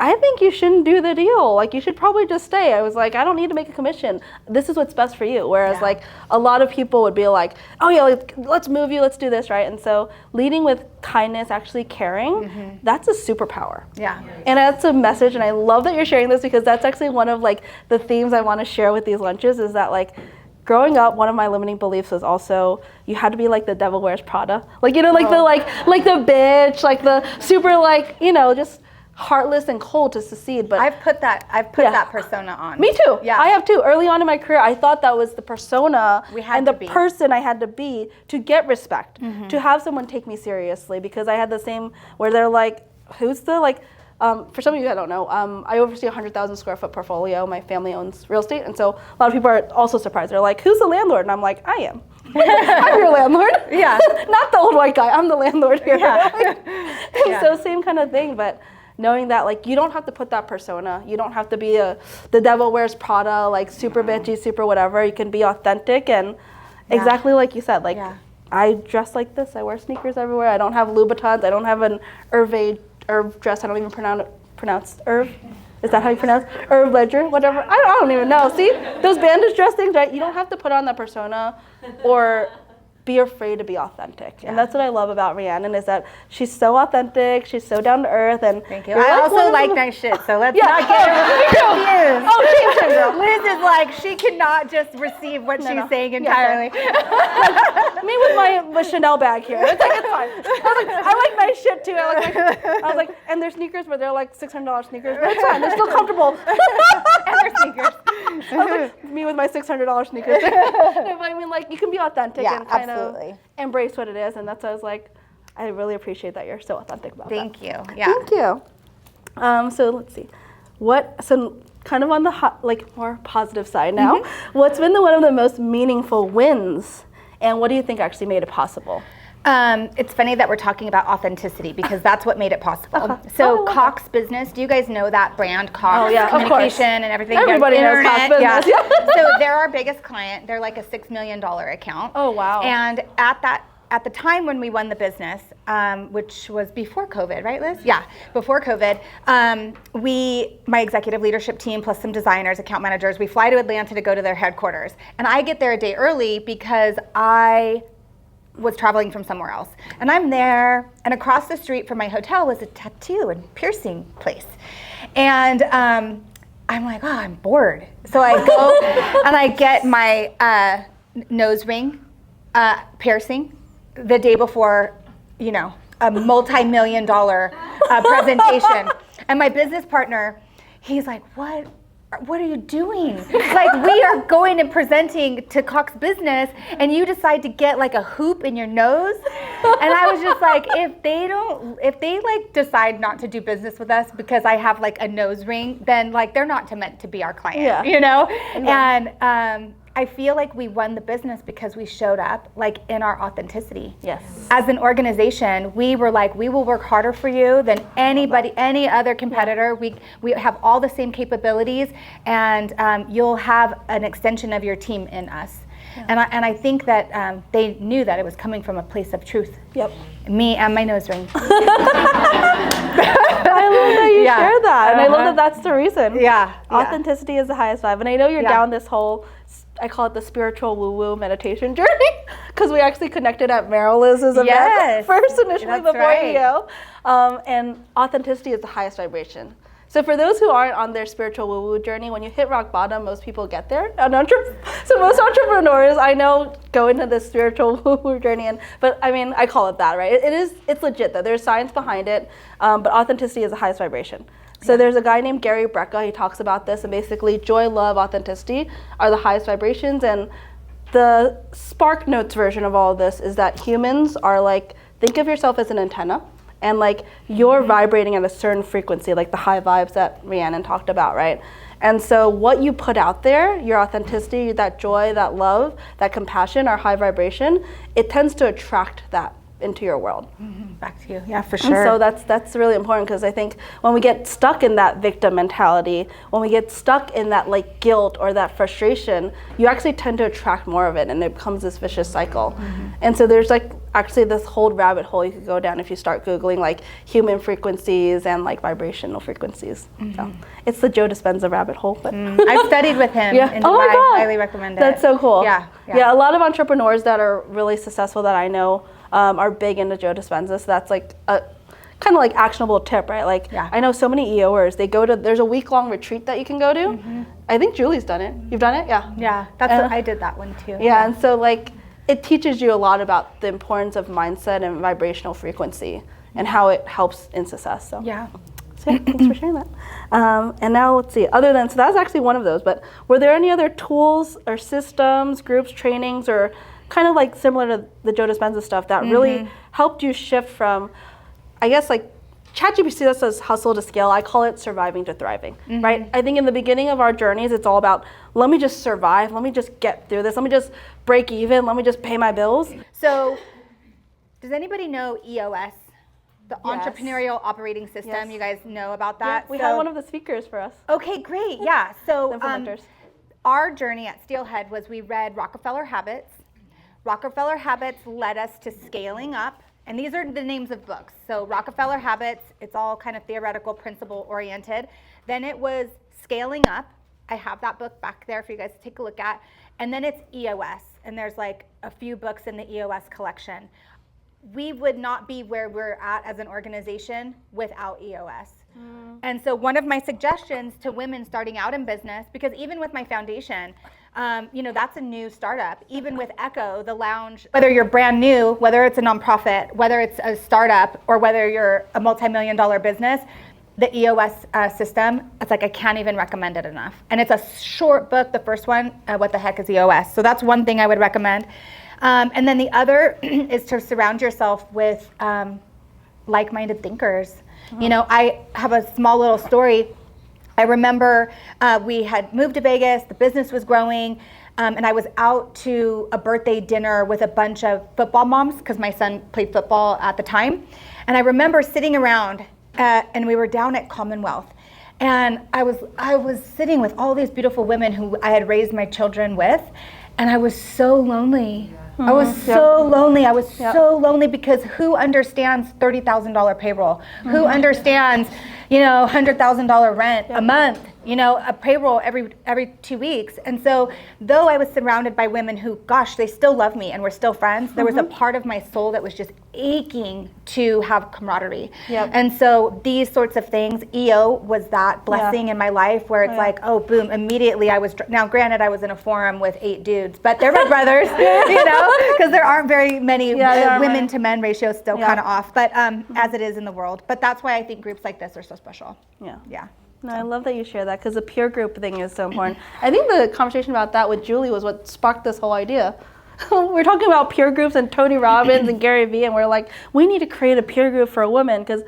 I think you shouldn't do the deal. Like, you should probably just stay. I was like, I don't need to make a commission. This is what's best for you. Whereas like a lot of people would be like, oh yeah, like, let's move you, let's do this, right? And so leading with kindness, actually caring, that's a superpower. And that's a message, and I love that you're sharing this, because that's actually one of like the themes I want to share with these lunches, is that like, growing up, one of my limiting beliefs was also you had to be like the devil wears Prada. Like, you know, like the bitch, like the super like, you know, just heartless and cold to succeed. But I've put that persona on. Me too. I have too. Early on in my career, I thought that was the persona and the person I had to be to get respect, to have someone take me seriously, because I had the same where they're like, who's the like, for some of you that don't know, I oversee a 100,000 square foot portfolio. My family owns real estate, and so a lot of people are also surprised. They're like, who's the landlord? And I'm like, I am. I'm your landlord. Not the old white guy. I'm the landlord here. So same kind of thing, but knowing that like you don't have to put that persona. You don't have to be the devil wears Prada, like super bitchy, super whatever. You can be authentic and exactly like you said, like I dress like this. I wear sneakers everywhere. I don't have Louboutins. I don't have an Hervé dress. I don't even pronounce Hervé. Is that how you pronounce Hervé Ledger? Whatever. I don't even know. See, those bandage dress things, right? You don't have to put on that persona or be afraid to be authentic. And that's what I love about Rhiannon, is that she's so authentic, she's so down to earth, and thank you. I also like nice shit, so let's not get confused. Liz is like, she cannot just receive what she's saying entirely. Me with my Chanel bag here. It's like, it's fine. I like nice shit too. I was like, and their sneakers, but they're like $600 sneakers, but it's fine. They're still comfortable. And their sneakers. I was like, me with my $600 sneakers. But I mean, like, you can be authentic and kind of embrace what it is, and that's why I was like, I really appreciate that you're so authentic about that. Thank you. Thank you. So let's see. so kind of on the more positive side now, what's been one of the most meaningful wins, and what do you think actually made it possible? It's funny that we're talking about authenticity because that's what made it possible. So Cox Business, do you guys know that brand, Cox? Oh, yeah, Communication and everything. Everybody knows Cox Business. Yeah. So they're our biggest client. They're like a $6 million account. Oh, wow. And at the time when we won the business, which was before COVID, right, Liz? Yeah, before COVID, my executive leadership team plus some designers, account managers, we fly to Atlanta to go to their headquarters. And I get there a day early because I was traveling from somewhere else. And I'm there, and across the street from my hotel was a tattoo and piercing place. And I'm like, oh, I'm bored. So I go and I get my nose ring piercing the day before, a multi-million-dollar presentation. And my business partner, he's like, what are you doing? Like, we are going and presenting to Cox Business and you decide to get like a hoop in your nose? And I was just like, if they like decide not to do business with us because I have like a nose ring, then like they're not meant to be our client, And I feel like we won the business because we showed up like in our authenticity. Yes. As an organization, we were like, we will work harder for you than anybody, any other competitor. We have all the same capabilities, and you'll have an extension of your team in us. Yeah. And I think that they knew that it was coming from a place of truth. Yep. Me and my nose ring. I love that you share that, and I love that that's the reason. Yeah. Authenticity is the highest vibe, and I know you're down this whole, I call it the spiritual woo-woo meditation journey, because we actually connected at Liz's event first initially before you. And authenticity is the highest vibration. So for those who aren't on their spiritual woo-woo journey, when you hit rock bottom, most people get there. So most entrepreneurs I know go into this spiritual woo-woo journey, but I mean, I call it that, right? It's legit though. There's science behind it, but authenticity is the highest vibration. So there's a guy named Gary Brecka, he talks about this, and basically joy, love, authenticity are the highest vibrations, and the Spark Notes version of all of this is that humans are like, think of yourself as an antenna, and like you're vibrating at a certain frequency, like the high vibes that Rhiannon talked about, right? And so what you put out there, your authenticity, that joy, that love, that compassion, our high vibration, it tends to attract that into your world. Back to you, yeah, for sure. And so that's really important, because I think when we get stuck in that victim mentality, when we get stuck in that like guilt or that frustration, you actually tend to attract more of it, and it becomes this vicious cycle. And so there's like actually this whole rabbit hole you could go down if you start Googling like human frequencies and like vibrational frequencies. So it's the Joe Dispenza rabbit hole. But I've studied with him in Dubai. Oh my God. I highly recommend it. That's so cool. Yeah. A lot of entrepreneurs that are really successful that I know are big into Joe Dispenza, so that's like a kind of like actionable tip, right? Like I know so many EOers, there's a week-long retreat that you can go to. I think Julie's done it. You've done it? Yeah. Yeah, I did that one too. Yeah, and so like it teaches you a lot about the importance of mindset and vibrational frequency and how it helps in success. So yeah, thanks for sharing that. And now let's see, so that's actually one of those, but were there any other tools or systems, groups, trainings, or kind of like similar to the Joe Dispenza stuff that really helped you shift from, I guess like ChatGPT says hustle to scale, I call it surviving to thriving, right? I think in the beginning of our journeys, it's all about, let me just survive, let me just get through this, let me just break even, let me just pay my bills. So does anybody know EOS? The Entrepreneurial Operating System, you guys know about that? Yeah, we had one of the speakers for us. Okay, great, yeah. So Implementers. Our journey at Steelhead was we read Rockefeller Habits. Rockefeller Habits led us to Scaling Up, and these are the names of books. So Rockefeller Habits, it's all kind of theoretical, principle oriented. Then it was Scaling Up. I have that book back there for you guys to take a look at. And then it's EOS, and there's like a few books in the EOS collection. We would not be where we're at as an organization without EOS. And so one of my suggestions to women starting out in business, because even with my foundation, that's a new startup. Even with Echo, the lounge, whether you're brand new, whether it's a nonprofit, whether it's a startup, or whether you're a multi-million-dollar business, the EOS system, it's like I can't even recommend it enough. And it's a short book, the first one, What the Heck is EOS? So that's one thing I would recommend. And then the other is to surround yourself with like-minded thinkers. I have a small little story. I remember we had moved to Vegas, the business was growing, and I was out to a birthday dinner with a bunch of football moms because my son played football at the time. And I remember sitting around and we were down at Commonwealth. And I was sitting with all these beautiful women who I had raised my children with, and I was so lonely. I was so lonely. I was so lonely because who understands $30,000 payroll? Who understands, $100,000 rent a month? A payroll every 2 weeks. And so though I was surrounded by women who, gosh, they still love me and we're still friends, there was a part of my soul that was just aching to have camaraderie. And so these sorts of things, EO was that blessing in my life where it's like, oh, boom, immediately I was, now granted I was in a forum with 8 dudes, but they're my brothers, because there aren't very many women to men ratios still kind of off, but as it is in the world. But that's why I think groups like this are so special. Yeah. No, I love that you share that because the peer group thing is so important. I think the conversation about that with Julie was what sparked this whole idea. We're talking about peer groups and Tony Robbins and Gary Vee, and we're like, we need to create a peer group for a woman because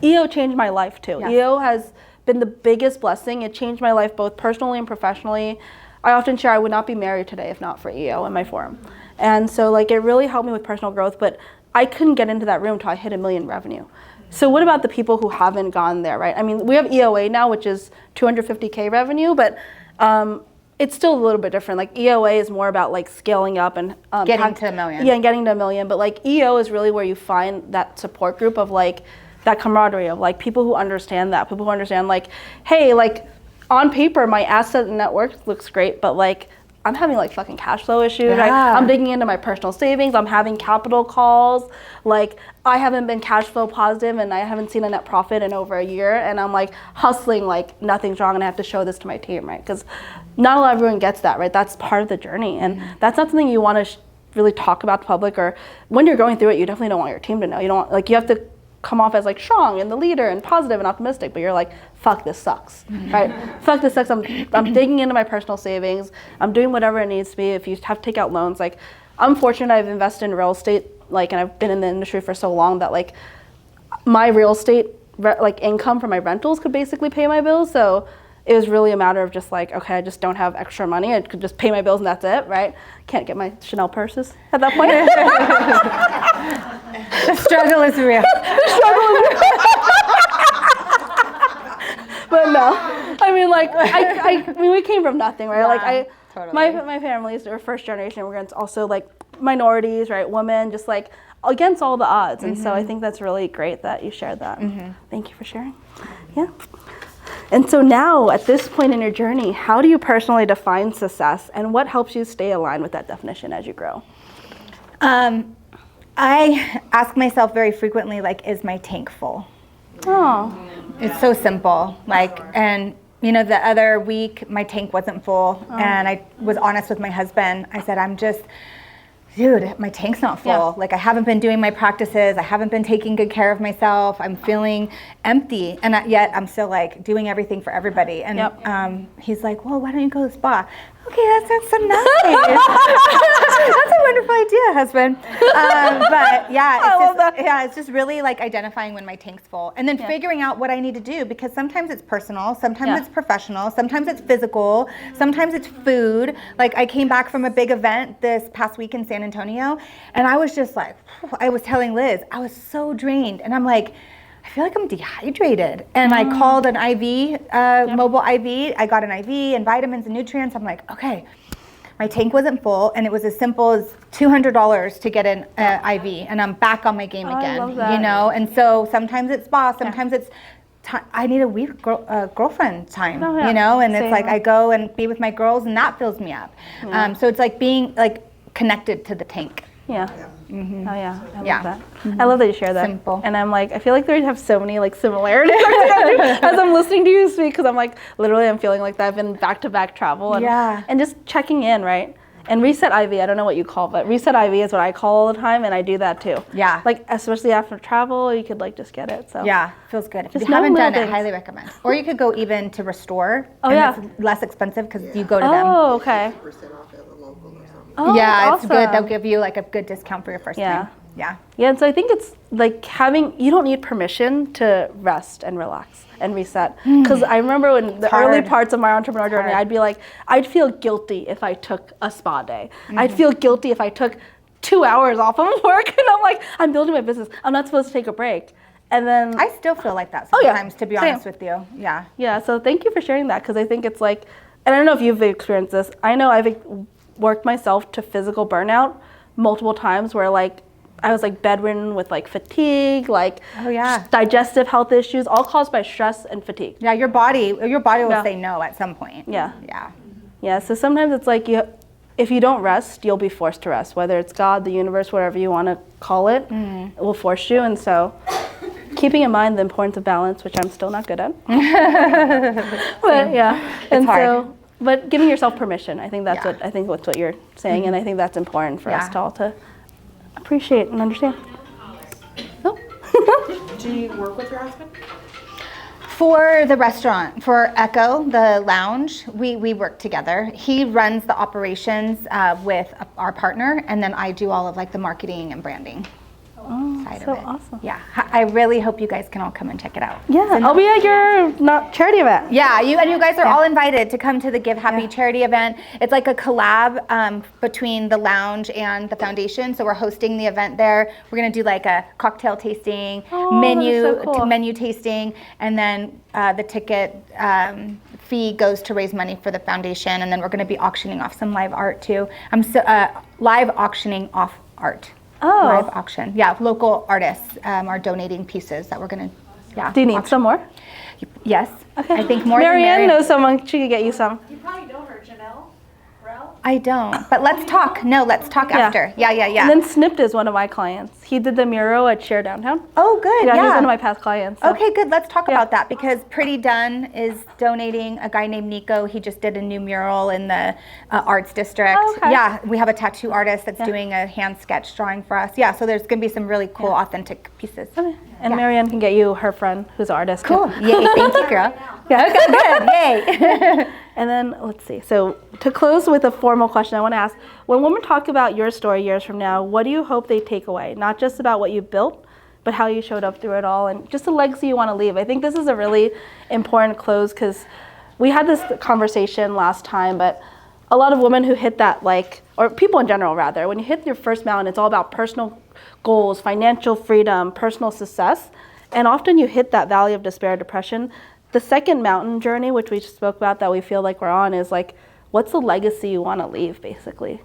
EO changed my life too. EO has been the biggest blessing. It changed my life both personally and professionally. I often share I would not be married today if not for EO and my forum. And so it really helped me with personal growth, but I couldn't get into that room until I hit $1 million revenue. So what about the people who haven't gone there, right? I mean, we have EOA now, which is 250K revenue, but it's still a little bit different. Like EOA is more about scaling up and getting to $1 million. Yeah, and getting to $1 million. But EO is really where you find that support group of that camaraderie of people who understand that, people who understand hey, on paper my asset and net worth looks great, but I'm having fucking cash flow issues. I'm digging into my personal savings. I'm having capital calls. I haven't been cash flow positive and I haven't seen a net profit in over a year. And I'm hustling nothing's wrong and I have to show this to my team, right? Because not everyone gets that, right? That's part of the journey. And that's not something you want to really talk about to public, or when you're going through it, you definitely don't want your team to know. You don't you have to come off as strong and the leader and positive and optimistic, but you're fuck, this sucks, right? Fuck, this sucks. I'm digging into my personal savings. I'm doing whatever it needs to be. If you have to take out loans, I'm fortunate I've invested in real estate, and I've been in the industry for so long that my real estate income from my rentals could basically pay my bills. So it was really a matter of just okay, I just don't have extra money. I could just pay my bills and that's it, right? Can't get my Chanel purses at that point. The struggle is real. But no, I mean, we came from nothing, right? Totally. My families are first generation immigrants, also minorities, right? Women, just against all the odds. And so I think that's really great that you shared that. Thank you for sharing. Yeah. And so now, at this point in your journey, how do you personally define success, and what helps you stay aligned with that definition as you grow? I ask myself very frequently, is my tank full? Oh. It's so simple. And the other week my tank wasn't full, and I was honest with my husband. I said, dude, my tank's not full. I haven't been doing my practices. I haven't been taking good care of myself. I'm feeling empty, and yet I'm still doing everything for everybody. And he's like, well, why don't you go to the spa? Okay, that sounds so nice. That's a wonderful idea, husband. But yeah, it's just really identifying when my tank's full, and then figuring out what I need to do, because sometimes it's personal, sometimes it's professional, sometimes it's physical, sometimes it's food. I came back from a big event this past week in San Antonio, and I was just I was telling Liz, I was so drained, and I'm I feel I'm dehydrated. And I called an IV, mobile IV. I got an IV and vitamins and nutrients. I'm okay, my tank wasn't full, and it was as simple as $200 to get an IV, and I'm back on my game again. I love that. And so sometimes it's spa, sometimes it's I need a week girlfriend time, and Same. it's I go and be with my girls, and that fills me up. So it's being connected to the tank. Yeah. Oh yeah, I love that. I love that you share that. Simple. And I'm I feel they have so many similarities as I'm listening to you speak, because I'm literally I'm feeling that I've been back-to-back travel and just checking in, right? And Reset IV, I don't know what you call, but Reset IV is what I call all the time, and I do that too. Yeah. Especially after travel, you could just get it. So yeah, feels good. If just you haven't done things. it, highly recommend. Or you could go even to Restore. Oh, and yeah. it's less expensive because you go to them. Oh, okay. % off at the local or something. Oh, Yeah, awesome. it's good. They'll give you a good discount for your first time. Yeah. Yeah, and so I think it's like you don't need permission to rest and relax and reset. Because I remember when the early parts of my entrepreneur journey, I'd feel guilty if I took a spa day. I'd feel guilty if I took 2 hours off of work, and I'm like, I'm building my business. I'm not supposed to take a break. And then I still feel like that sometimes, to be honest with you. Yeah. Yeah, so thank you for sharing that, because I think it's like, and I don't know if you've experienced this. I know I've worked myself to physical burnout multiple times where like I was like bedridden with like fatigue, like digestive health issues, all caused by stress and fatigue. Yeah, your body will say no at some point. Yeah. Yeah. Yeah, so sometimes it's like if you don't rest, you'll be forced to rest, whether it's God, the universe, whatever you want to call it, it will force you. And so keeping in mind the importance of balance, which I'm still not good at. But yeah. It's hard. But giving yourself permission, I think that's what you're saying, and I think that's important for us to all to appreciate and understand. Oh. Do you work with your husband? For the restaurant, for Echo, the lounge, we work together. He runs the operations with our partner, and then I do all of like the marketing and branding side So of it. awesome. Yeah, I really hope you guys can all come and check it out. Yeah, I'll be at your charity event. Yeah, you guys are all invited to come to the Give Happy charity event. It's like a collab between the lounge and the foundation. So we're hosting the event there. We're gonna do like a cocktail tasting, menu tasting, and then the ticket fee goes to raise money for the foundation. And then we're gonna be auctioning off some live art too. Live auctioning off art. Oh. Live auction. Yeah, local artists are donating pieces that we're gonna. Yeah. Do you need some more? Yes. Okay. I think more Marianne than knows someone. She could get you some. You probably know her, Janelle. Rel? I don't. But let's talk. No, let's talk after. Yeah. And then Snipped is one of my clients. He did the mural at Share Downtown. Oh, good. Yeah, he's one of my past clients. So. Okay, good. Let's talk about that, because Pretty Done is donating. A guy named Nico, he just did a new mural in the Arts District. Oh, okay. Yeah, we have a tattoo artist that's doing a hand sketch drawing for us. Yeah, so there's going to be some really cool, authentic pieces. Okay. And Marianne can get you her friend who's an artist. Cool. Yay, thank you, girl. Yeah, okay, good. Yay. And then let's see. So to close with a formal question, I want to ask, when women talk about your story years from now, what do you hope they take away? Not just about what you built, but how you showed up through it all and just the legacy you want to leave. I think this is a really important close, because we had this conversation last time, but a lot of women who hit that, like, or people in general rather, when you hit your first mountain, it's all about personal goals, financial freedom, personal success. And often you hit that valley of despair, depression. The second mountain journey, which we just spoke about, that we feel like we're on, is like, what's the legacy you want to leave, basically?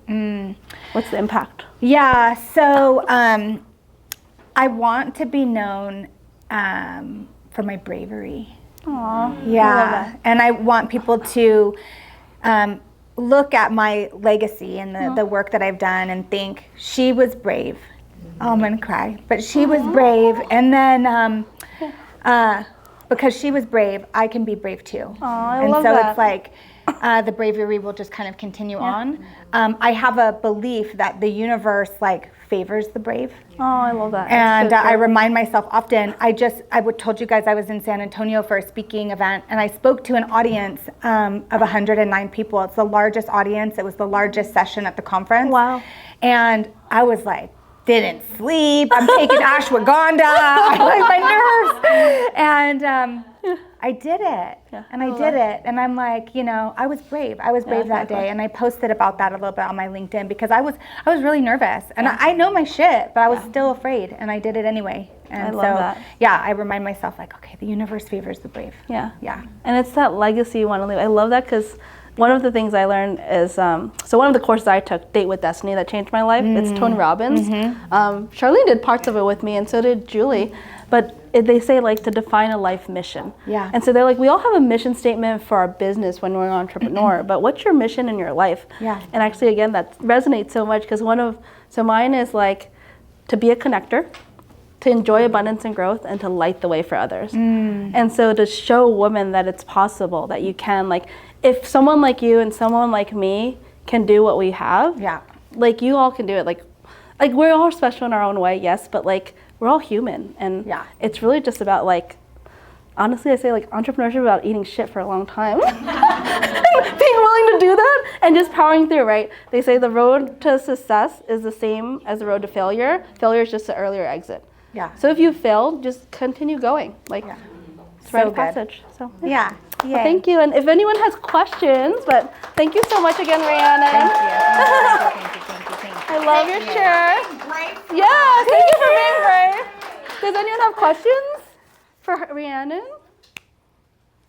What's the impact? Yeah, so I want to be known for my bravery. Aww. Yeah, and I want people to look at my legacy and the work that I've done and think, she was brave. Oh, I'm gonna cry, but she was brave, and then because she was brave, I can be brave too. I and love so that. it's like the bravery will just kind of continue on. I have a belief that the universe like favors the brave. Oh, I love that. And So I true. remind myself often, I told you guys I was in San Antonio for a speaking event, and I spoke to an audience of 109 people. It's the largest audience. It was the largest session at the conference. Wow. And I was like, didn't sleep. I'm taking ashwagandha. I like my nerves. And I did it. Yeah, And I did it. And I'm like, I was brave. I was brave that day. And I posted about that a little bit on my LinkedIn, because I was really nervous. And I know my shit, but I was still afraid. And I did it anyway. And I love that. Yeah, I remind myself like, okay, the universe favors the brave. Yeah. Yeah. And it's that legacy you want to leave. I love that, because one of the things I learned is, so one of the courses I took, Date with Destiny, that changed my life. It's Tony Robbins. Charlene did parts of it with me, and so did Julie. But they say like to define a life mission. Yeah. And so they're like, we all have a mission statement for our business when we're an entrepreneur, but what's your mission in your life? Yeah. And actually, again, that resonates so much, because so mine is like to be a connector, to enjoy abundance and growth, and to light the way for others. And so to show women that it's possible, that you can, like, if someone like you and someone like me can do what we have, like, you all can do it. Like we're all special in our own way, yes, but like, we're all human. And it's really just about like honestly, I say like entrepreneurship about eating shit for a long time. Being willing to do that and just powering through, right? They say the road to success is the same as the road to failure. Failure is just an earlier exit. Yeah. So if you failed, just continue going. Like, it's rite So of good. passage. So Yeah. Well, thank you. And if anyone has questions, but thank you so much again, Rhiannon. Thank you. I love your shirt. Yeah, thank you for being brave. Does anyone have questions for Rhiannon?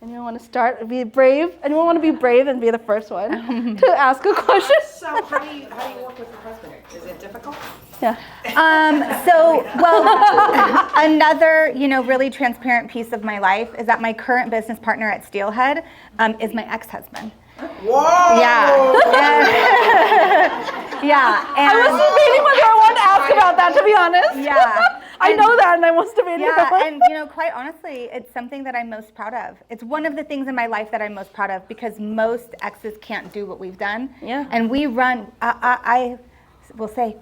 Anyone want to start? Be brave? Anyone want to be brave and be the first one to ask a question? So how do you work with your husband? Is it difficult? Yeah. Another, really transparent piece of my life is that my current business partner at Steelhead is my ex-husband. Whoa! Yeah. Yeah. I was debating whether I wanted to ask about that, to be honest. Yeah. I know that, and I was debating about Yeah, it. and quite honestly, it's something that I'm most proud of. It's one of the things in my life that I'm most proud of because most exes can't do what we've done. Yeah. And we run, I will say,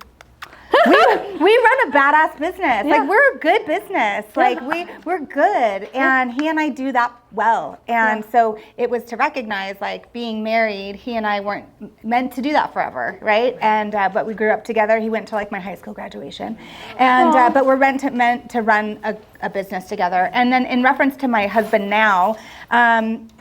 we run a badass business. Yeah. Like we're a good business. Like we're good, and he and I do that well. And so it was to recognize, like being married, he and I weren't meant to do that forever, right? And but we grew up together. He went to like my high school graduation, and but we're meant to run a business together. And then in reference to my husband now,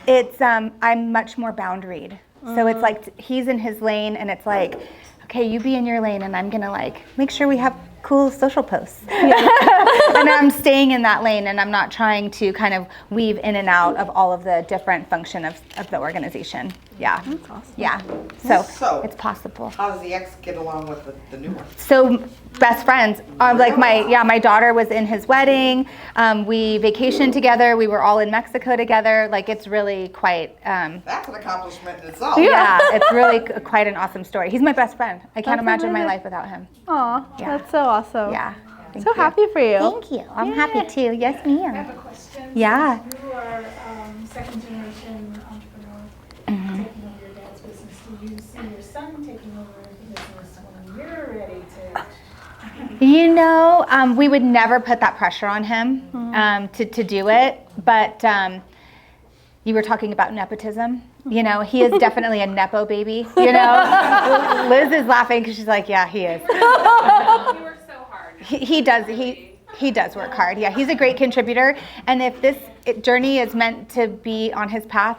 it's I'm much more boundaried. So it's like he's in his lane, and it's like, okay, you be in your lane, and I'm gonna like make sure we have cool social posts. And I'm staying in that lane, and I'm not trying to kind of weave in and out of all of the different function of the organization. Yeah. That's awesome. Yeah. So it's possible. How does the ex get along with the new one? So best friends. Like my daughter was in his wedding. We vacationed together. We were all in Mexico together. Like it's really quite. That's an accomplishment in itself. Yeah, it's really quite an awesome story. He's my best friend. I can't That's imagine my amazing. life without him. Aw, Yeah. that's so awesome. Yeah. Thank So you. happy for you. Thank you. I'm happy too. Yes, I ma'am. have a question. Yeah. Since you are second generation entrepreneur Mm-hmm. taking over your dad's business. Do you see your son taking over the business when you're ready to? We would never put that pressure on him to do it. But you were talking about nepotism. He is definitely a nepo baby. Liz is laughing because she's like, yeah, he is. He works so hard. He does. He does work hard. Yeah, he's a great contributor. And if this journey is meant to be on his path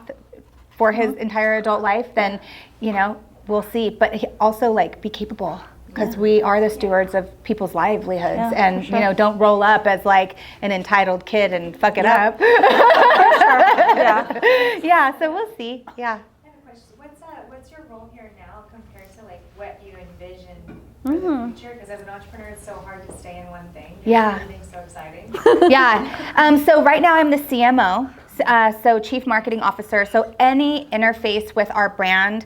for his entire adult life, then we'll see. But also be capable. Because we are the stewards of people's livelihoods, Yeah, and for sure. don't roll up as like an entitled kid and fuck it up. Yeah. Yeah, so we'll see. Yeah. I have a question. What's your role here now compared to what you envision for the future? Because as an entrepreneur, it's so hard to stay in one thing. Yeah. Everything's so exciting. Yeah. So right now I'm the CMO, so Chief Marketing Officer. So any interface with our brand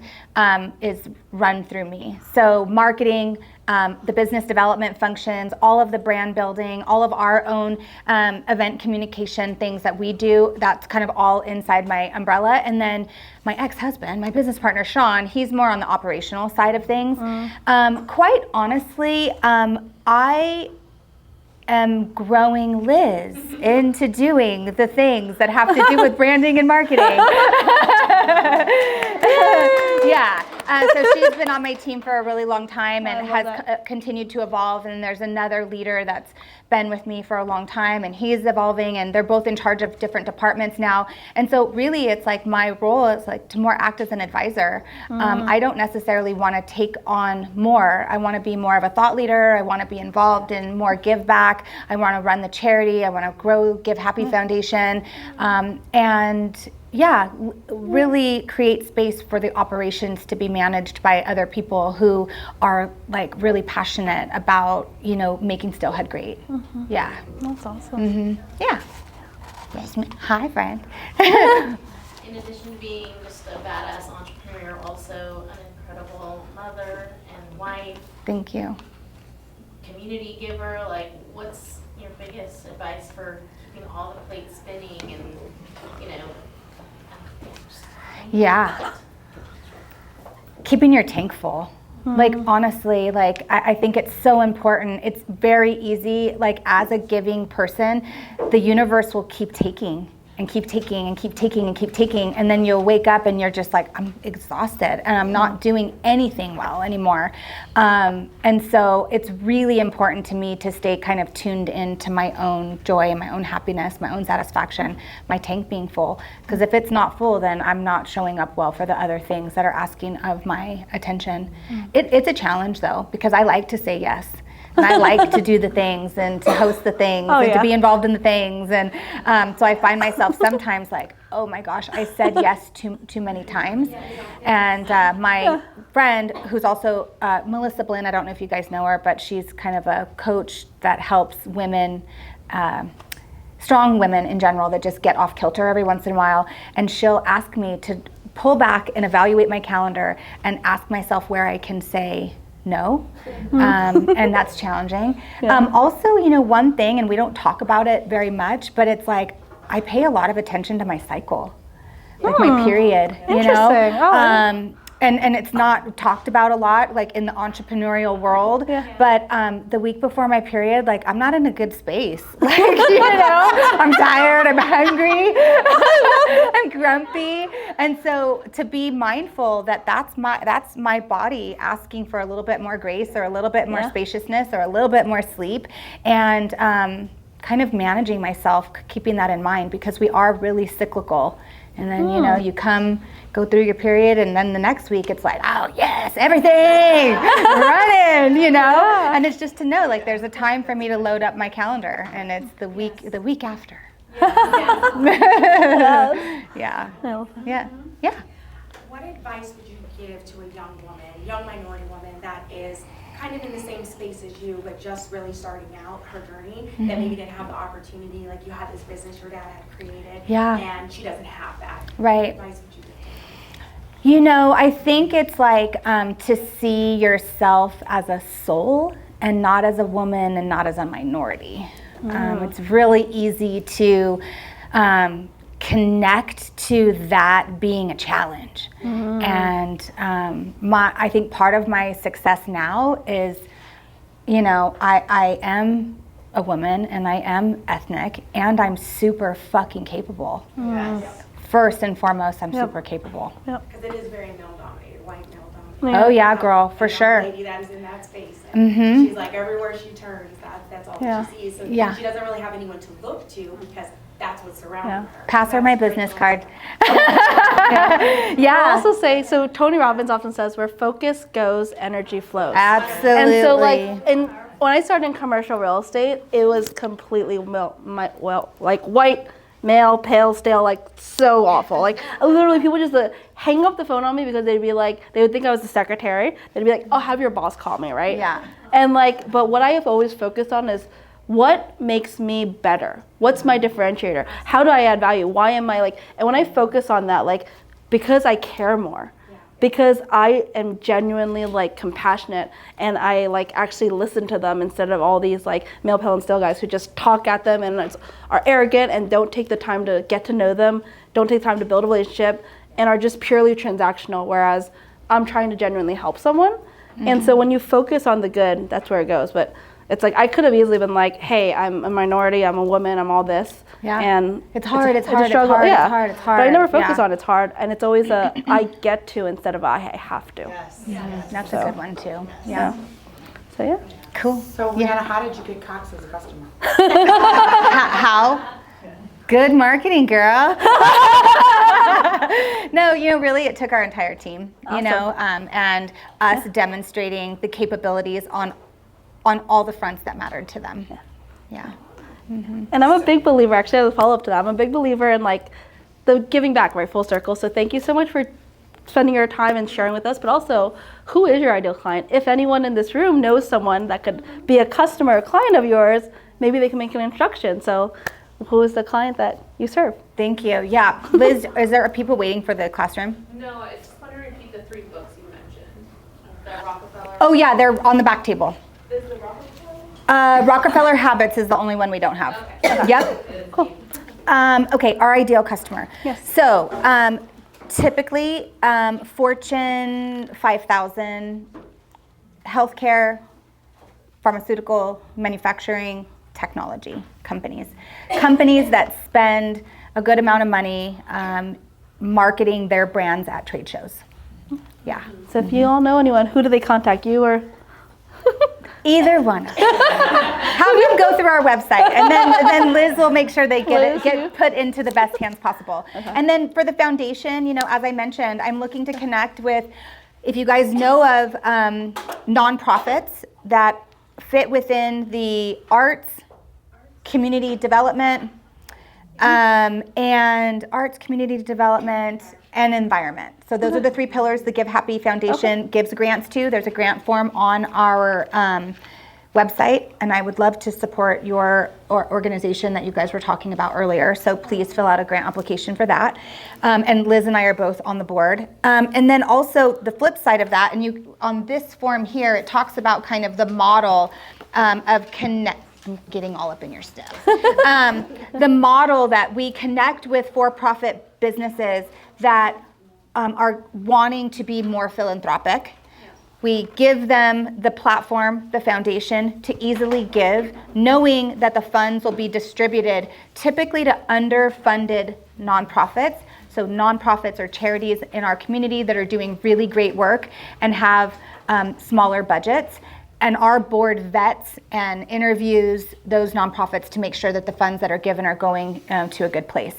is run through me. So marketing, the business development functions, all of the brand building, all of our own event communication things that we do, that's kind of all inside my umbrella. And then my ex-husband, my business partner, Sean, he's more on the operational side of things. Quite honestly, I am growing Liz into doing the things that have to do with branding and marketing. Yeah. So she's been on my team for a really long time and has continued to evolve. And there's another leader that's been with me for a long time, and he's evolving, and they're both in charge of different departments now. And so really it's like my role is like to more act as an advisor. I don't necessarily want to take on more. I want to be more of a thought leader. I want to be involved in more give back. I want to run the charity. I want to grow Give Happy Foundation. And yeah, really create space for the operations to be managed by other people who are like really passionate about, making Steelhead great. Yeah. That's awesome. Yeah. Yes, hi, friend. In addition to being just a badass entrepreneur, you're also an incredible mother and wife, Thank you. community giver. What's your biggest advice for keeping all the plates spinning and, Yeah. Keeping your tank full. Honestly, I think it's so important. It's very easy, as a giving person, the universe will keep taking. and keep taking and keep taking and keep taking, and then you'll wake up and you're just like, I'm exhausted and I'm not doing anything well anymore. And so it's really important to me to stay kind of tuned into my own joy, my own happiness, my own satisfaction, my tank being full. Because if it's not full, then I'm not showing up well for the other things that are asking of my attention. It's a challenge though, because I like to say yes. And I like to do the things and to host the things and to be involved in the things. And so I find myself sometimes like, oh my gosh, I said yes too many times. And my friend, who's also Melissa Blinn, I don't know if you guys know her, but she's kind of a coach that helps women, strong women in general, that just get off kilter every once in a while. And she'll ask me to pull back and evaluate my calendar and ask myself where I can say no, and that's challenging. Also, you know, one thing, and we don't talk about it very much, but it's like I pay a lot of attention to my cycle, like my period, you know, and it's not talked about a lot, like in the entrepreneurial world. But the week before my period, like I'm not in a good space. Like, you know, I'm tired, I'm hungry, I'm grumpy, and so to be mindful that that's my body asking for a little bit more grace or a little bit more spaciousness or a little bit more sleep, and kind of managing myself, keeping that in mind, because we are really cyclical. And then, you know, you go through your period, and then the next week it's like, oh yes, everything running, you know. And it's just to know, like, there's a time for me to load up my calendar, and it's the week after. Yeah. What advice would you give to a young minority woman that is kind of in the same space as you, but just really starting out her journey, that maybe didn't have the opportunity, like you had this business your dad had created, and she doesn't have that? Right. What advice would you give? You know, I think it's like to see yourself as a soul and not as a woman and not as a minority. It's really easy to connect to that being a challenge. And I think part of my success now is, you know, I am a woman and I am ethnic and I'm super fucking capable. First and foremost, I'm super capable. Because it is very male-dominated, white male-dominated. Oh yeah, girl, for sure. A lady that is in that space. And she's like, everywhere she turns, that's all that she sees. So she doesn't really have anyone to look to because that's what's surrounding her. Pass her my business card. I also say, so Tony Robbins often says, where focus goes, energy flows. Absolutely. And so when I started in commercial real estate, it was completely like white, male, pale, stale, like so awful. Like literally people just hang up the phone on me because they would think I was the secretary. They'd be like, oh, have your boss call me, right? Yeah. And but what I have always focused on is what makes me better? What's my differentiator? How do I add value? Why am I and when I focus on that, because I care more, because I am genuinely compassionate and I actually listen to them instead of all these male, pale, and stale guys who just talk at them and are arrogant and don't take the time to get to know them, don't take the time to build a relationship, and are just purely transactional, whereas I'm trying to genuinely help someone. And so when you focus on the good, that's where it goes. But it's I could have easily been hey, I'm a minority, I'm a woman, I'm all this. Yeah. And it's hard, it's a struggle. It's hard. But I never focus on it's hard, and it's always I get to instead of I have to. That's a good one too. So yeah. Cool. So Rhiannon, how did you get Cox as a customer? How? Good marketing, girl. No, really it took our entire team, and us demonstrating the capabilities on all the fronts that mattered to them. And I'm a big believer, actually, as a follow-up to that, I'm a big believer in the giving back, right, full circle. So thank you so much for spending your time and sharing with us, but also, who is your ideal client? If anyone in this room knows someone that could be a customer or client of yours, maybe they can make an introduction. So who is the client that you serve? Thank you. Yeah. Liz, is there people waiting for the classroom? No, I just want to repeat the 3 books you mentioned. The Rockefeller. Oh yeah, they're on the back table. Is the Rockefeller? Rockefeller Habits is the only one we don't have. Okay. Yep. Cool. Okay, our ideal customer. Yes. So typically Fortune 5,000 healthcare, pharmaceutical, manufacturing, technology companies that spend a good amount of money marketing their brands at trade shows. Yeah. So if you all know anyone, who do they contact, you or? Either one. Have them go through our website, and then Liz will make sure they get put into the best hands possible. Okay. And then for the foundation, as I mentioned, I'm looking to connect with, if you guys know of nonprofits that fit within the arts, community development, and arts, community development, and environment. So those are the 3 pillars the Give Happy Foundation gives grants to. There's a grant form on our website, and I would love to support your organization that you guys were talking about earlier. So please fill out a grant application for that. And Liz and I are both on the board. And then also the flip side of that, and on this form here, it talks about kind of the model of connect. I'm getting all up in your stuff. The model that we connect with for-profit businesses that are wanting to be more philanthropic. We give them the platform, the foundation, to easily give, knowing that the funds will be distributed typically to underfunded nonprofits. So nonprofits or charities in our community that are doing really great work and have smaller budgets. And our board vets and interviews those nonprofits to make sure that the funds that are given are going to a good place.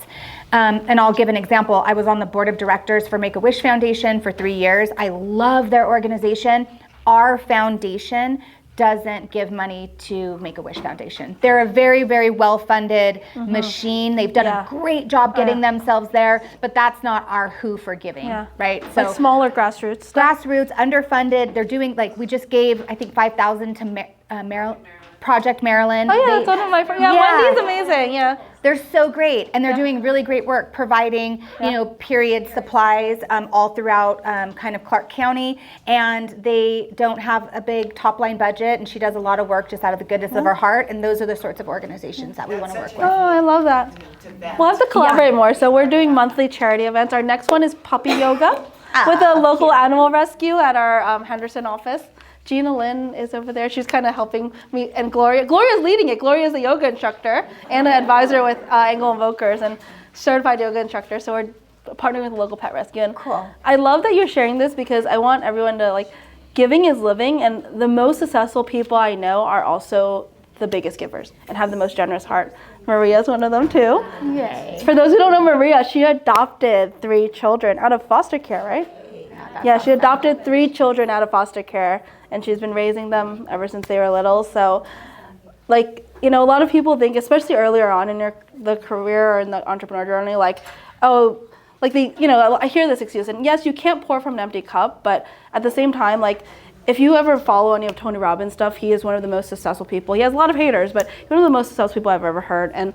And I'll give an example. I was on the board of directors for Make-A-Wish Foundation for 3 years. I love their organization. Our foundation doesn't give money to Make-A-Wish Foundation. They're a very, very well-funded machine. They've done a great job getting themselves there, but that's not our who for giving, right? So like smaller grassroots. Grassroots, underfunded. They're doing, like, we just gave, I think, $5,000 to Project Maryland. Oh yeah, that's one of my friends. Yeah, Wendy's amazing. Yeah, they're so great, and they're doing really great work, providing period supplies all throughout kind of Clark County. And they don't have a big top line budget, and she does a lot of work just out of the goodness of her heart. And those are the sorts of organizations that we want to work with. Oh, I love that. We'll have to collaborate more. So we're doing monthly charity events. Our next one is puppy yoga with a local animal rescue at our Henderson office. Gina Lynn is over there. She's kind of helping me, and Gloria's leading it. Gloria is a yoga instructor and an advisor with Angle Invokers and certified yoga instructor. So we're partnering with a local pet rescue. And cool. I love that you're sharing this because I want everyone to, giving is living, and the most successful people I know are also the biggest givers and have the most generous heart. Maria's one of them too. Yay. For those who don't know Maria, she adopted 3 children out of foster care, right? Yeah, she adopted 3 children out of foster care, and she's been raising them ever since they were little. So, a lot of people think, especially earlier on in the career or in the entrepreneur journey, I hear this excuse, and yes, you can't pour from an empty cup, but at the same time, if you ever follow any of Tony Robbins stuff, he is one of the most successful people. He has a lot of haters, but he's one of the most successful people I've ever heard. And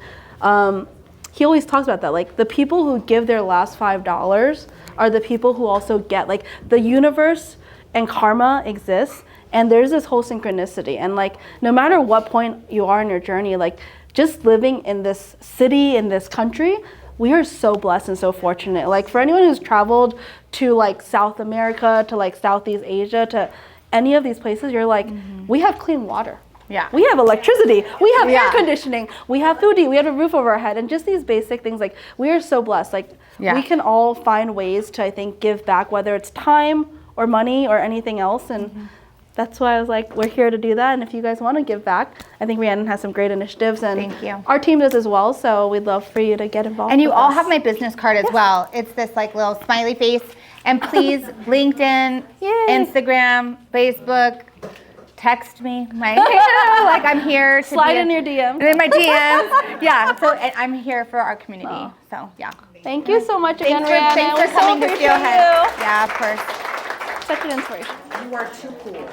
he always talks about that. The people who give their last $5 are the people who also get, the universe and karma exists, and there's this whole synchronicity. And no matter what point you are in your journey, just living in this city, in this country, we are so blessed and so fortunate. For anyone who's traveled to South America, to Southeast Asia, to any of these places, you're we have clean water. Yeah. We have electricity, we have air conditioning, we have food to eat, we have a roof over our head, and just these basic things, we are so blessed. We can all find ways to, I think, give back, whether it's time or money or anything else, and that's why I was we're here to do that. And if you guys want to give back, I think Rhiannon has some great initiatives, and thank you. Our team does as well, so we'd love for you to get involved. And you all us. have my business card as well. It's this little smiley face. And please, LinkedIn, Instagram, Facebook, text me. I'm here to slide in your DMs. In my DMs. Yeah. So I'm here for our community. Oh. So yeah. Thank you so much again, Rhiannon. Thanks for coming to Steelhead. Yeah, of course. Such an inspiration. You are too cool.